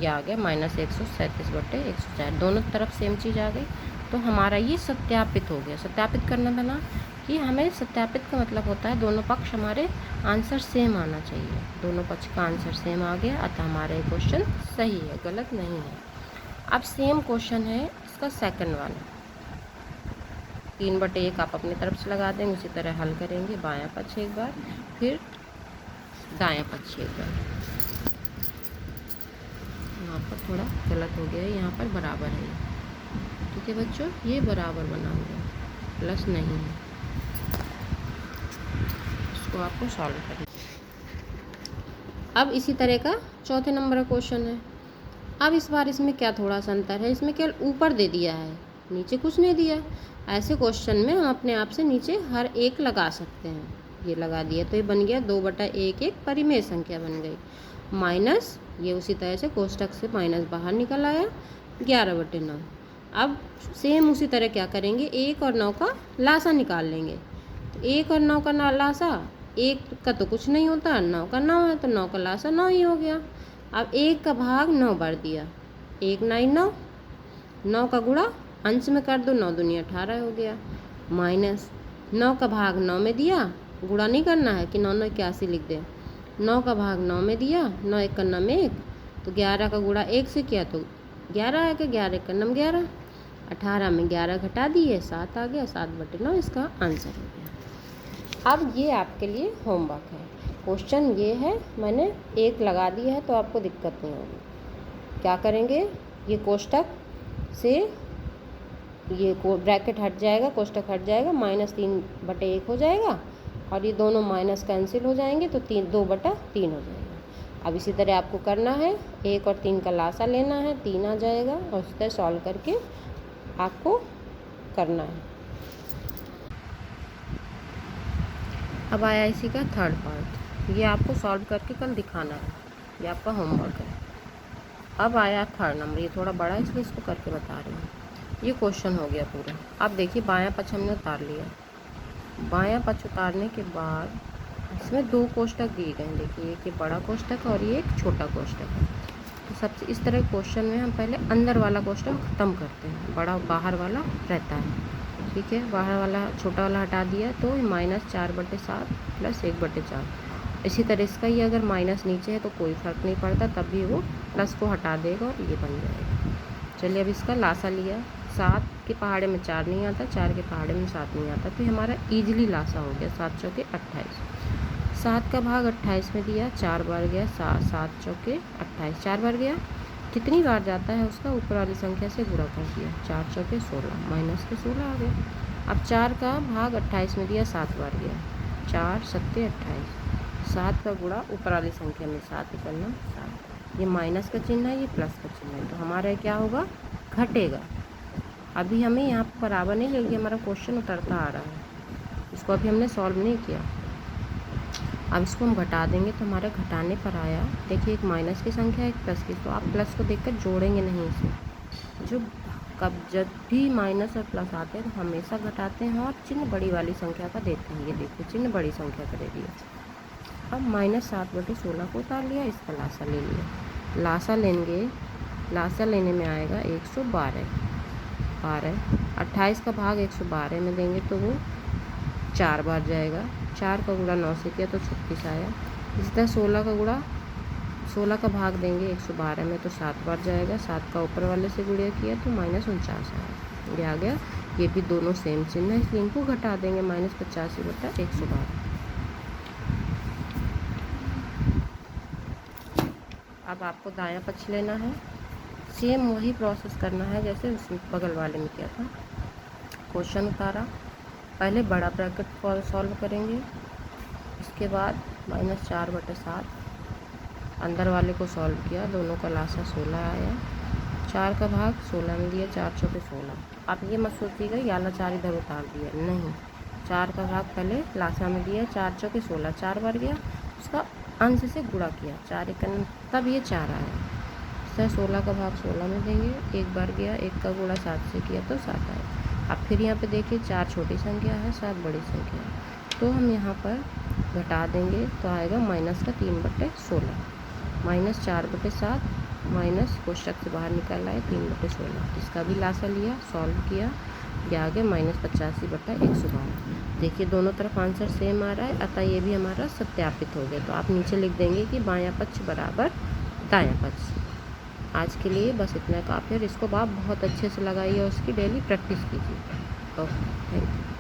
ये आ गया -137/104। दोनों तरफ सेम चीज़ आ गई, तो हमारा ये सत्यापित हो गया। सत्यापित करना था ना कि हमें सत्यापित का मतलब होता है दोनों पक्ष हमारे आंसर सेम आना चाहिए। दोनों पक्ष का आंसर सेम आ गया, अतः हमारा ये क्वेश्चन सही है, गलत नहीं है। अब सेम क्वेश्चन है इसका सेकंड वाला, 3/1 आप अपनी तरफ से लगा देंगे, उसी तरह हल करेंगे। बायां पक्ष एक बार, फिर दायां पक्ष एक बार। यहाँ पर थोड़ा गलत हो गया है, यहाँ पर बराबर है, ठीक है बच्चों, ये बराबर बना हुआ, प्लस नहीं है, इसको आपको सॉल्व करना। अब इसी तरह का चौथे नंबर का क्वेश्चन है। अब इस बार इसमें क्या थोड़ा सा अंतर है, इसमें केवल ऊपर दे दिया है, नीचे कुछ नहीं दिया। ऐसे क्वेश्चन में हम अपने आप से नीचे हर एक लगा सकते हैं। ये लगा दिया तो ये बन गया 2/1 एक परिमेय संख्या बन गई, माइनस ये उसी तरह से कोष्टक से माइनस बाहर निकल आया 11/9। अब सेम उसी तरह क्या करेंगे, 1 और 9 का लासा निकाल लेंगे। तो 1 और 9 का लासा, 1 का तो कुछ नहीं होता, 9 का 9 है, तो 9 का लासा 9 ही हो गया। अब 1 का भाग 9 बार दिया, 1 9 9, 9 का गुणा अंश में कर दो, 9 दूनी 18 हो गया, माइनस 9 का भाग 9 में दिया, गुणा नहीं करना है कि 9 9 81 लिख दें, 9 का भाग 9 में दिया, 9 1 9 में 1, तो 11 का गुणा 1 से किया तो 11 आएगा, 11 1 9 11, 18 में 11 घटा दिए 7 आ गया, 7/9 इसका आंसर हो गया। अब ये आपके लिए होमवर्क है, क्वेश्चन ये है, मैंने एक लगा दिया है तो आपको दिक्कत नहीं होगी। क्या करेंगे, ये कोष्टक से ये ब्रैकेट हट जाएगा, कोष्टक हट जाएगा, -3/1 हो जाएगा, और ये दोनों माइनस कैंसिल हो जाएंगे तो 2/3 हो जाएगा। अब इसी तरह आपको करना है, 1 और 3 का लासा लेना है, 3 आ जाएगा, और उस तरह सॉल्व करके आपको करना है। अब आया इसी का थर्ड पार्ट, ये आपको सॉल्व करके कल दिखाना है, ये आपका होमवर्क है। अब आया थर्ड नंबर, ये थोड़ा बड़ा है इसलिए इसको करके बता रही हूँ। ये क्वेश्चन हो गया पूरा। अब देखिए बायां पक्ष हमने उतार लिया, बायां पक्ष उतारने के बाद इसमें 2 कोष्टक दिए गए हैं, देखिए एक ये बड़ा कोष्टक और ये एक छोटा कोष्टक है। तो सबसे इस तरह क्वेश्चन में हम पहले अंदर वाला कोष्टक ख़त्म करते हैं, बड़ा बाहर वाला रहता है, ठीक है। बाहर वाला छोटा वाला हटा दिया तो -4/7 + 1/4। इसी तरह इसका ये अगर माइनस नीचे है तो कोई फ़र्क नहीं पड़ता, तब भी वो प्लस को हटा देगा और ये बन जाएगा। चलिए अब इसका लासा लिया, 7 के पहाड़े में 4 नहीं आता, 4 के पहाड़े में 7 नहीं आता, तो हमारा ईजिली लासा हो गया 7 चौके 28। 7 का भाग 28 में दिया, 4 बार गया, 7 चौके 28, 4 बार गया, कितनी बार जाता है उसका ऊपर वाली संख्या से गुणा कर दिया, 4 चौके 16, माइनस के 16 आ गया। अब 4 का भाग 28 में दिया, 7 बार गया, 4 7 28, 7 का गुणा ऊपर वाली संख्या में 7 ही करना, 7, ये माइनस का चिन्ह है, ये प्लस का चिन्ह है, तो हमारा क्या होगा, घटेगा। अभी हमें यहाँ पर बराबर नहीं, लेकिन हमारा क्वेश्चन उतरता आ रहा है, इसको अभी हमने सॉल्व नहीं किया। अब इसको हम घटा देंगे तो हमारा घटाने पर आया, देखिए एक माइनस की संख्या एक प्लस की, तो आप प्लस को देखकर जोड़ेंगे नहीं इसे। जब भी माइनस और प्लस आते हैं तो हमेशा घटाते हैं और चिन्ह बड़ी वाली संख्या का देते हैं, ये देखिए चिन्ह बड़ी संख्या का दे दिया। अब -7/16 को उतार लिया, इसका लासा ले लिया, लासा लेंगे, लासा लेने में आएगा 112, 28 का भाग 112 में देंगे तो वो 4 बार जाएगा, 4 का गुणा 9 से किया तो 36 आया। इसी तरह 16 का गुणा 16 का भाग देंगे 112 में तो 7 बार जाएगा, 7 का ऊपर वाले से गुणा किया तो -49 आया, ये आ गया। ये भी दोनों सेम चिन्ह है इसलिए इनको घटा देंगे, -85/112। अब आपको दायां पक्ष लेना है, सेम वही प्रोसेस करना है जैसे उस बगल वाले में किया था। क्वेश्चन उतारा, पहले बड़ा ब्रैकेट सॉल्व करेंगे, इसके बाद -4/7 अंदर वाले को सॉल्व किया, दोनों का लासा 16 आया, 4 का भाग 16 में दिया, 4 चौके 16। आप ये मत सोचिएगा ये वाला 4 इधर उतार दिया, नहीं, 4 का भाग पहले लासा में दिया, 4 चौके 16, 4 बार गया, उसका अंश से गुणा किया, 4 1 तब ये 4 आया, है 16 का भाग 16 में देंगे, एक बार गया, 1 का गुणा 7 से किया तो 7 आए। अब फिर यहाँ पे देखिए 4 छोटी संख्या है, 7 बड़ी संख्या है, तो हम यहाँ पर घटा देंगे तो आएगा माइनस का 3/16, माइनस 4/7 माइनस कोष्टक से बाहर निकल आए 3/16। इसका भी लासा लिया, सॉल्व किया, ये आ गया -85/112। देखिए दोनों तरफ आंसर सेम आ रहा है, अतः ये भी हमारा सत्यापित हो गया। तो आप नीचे लिख देंगे कि बायां पक्ष बराबर दायां पक्ष। आज के लिए बस इतना काफ़ी है। इसको आप बहुत अच्छे से लगाइए और उसकी डेली प्रैक्टिस कीजिए। Okay, thank you.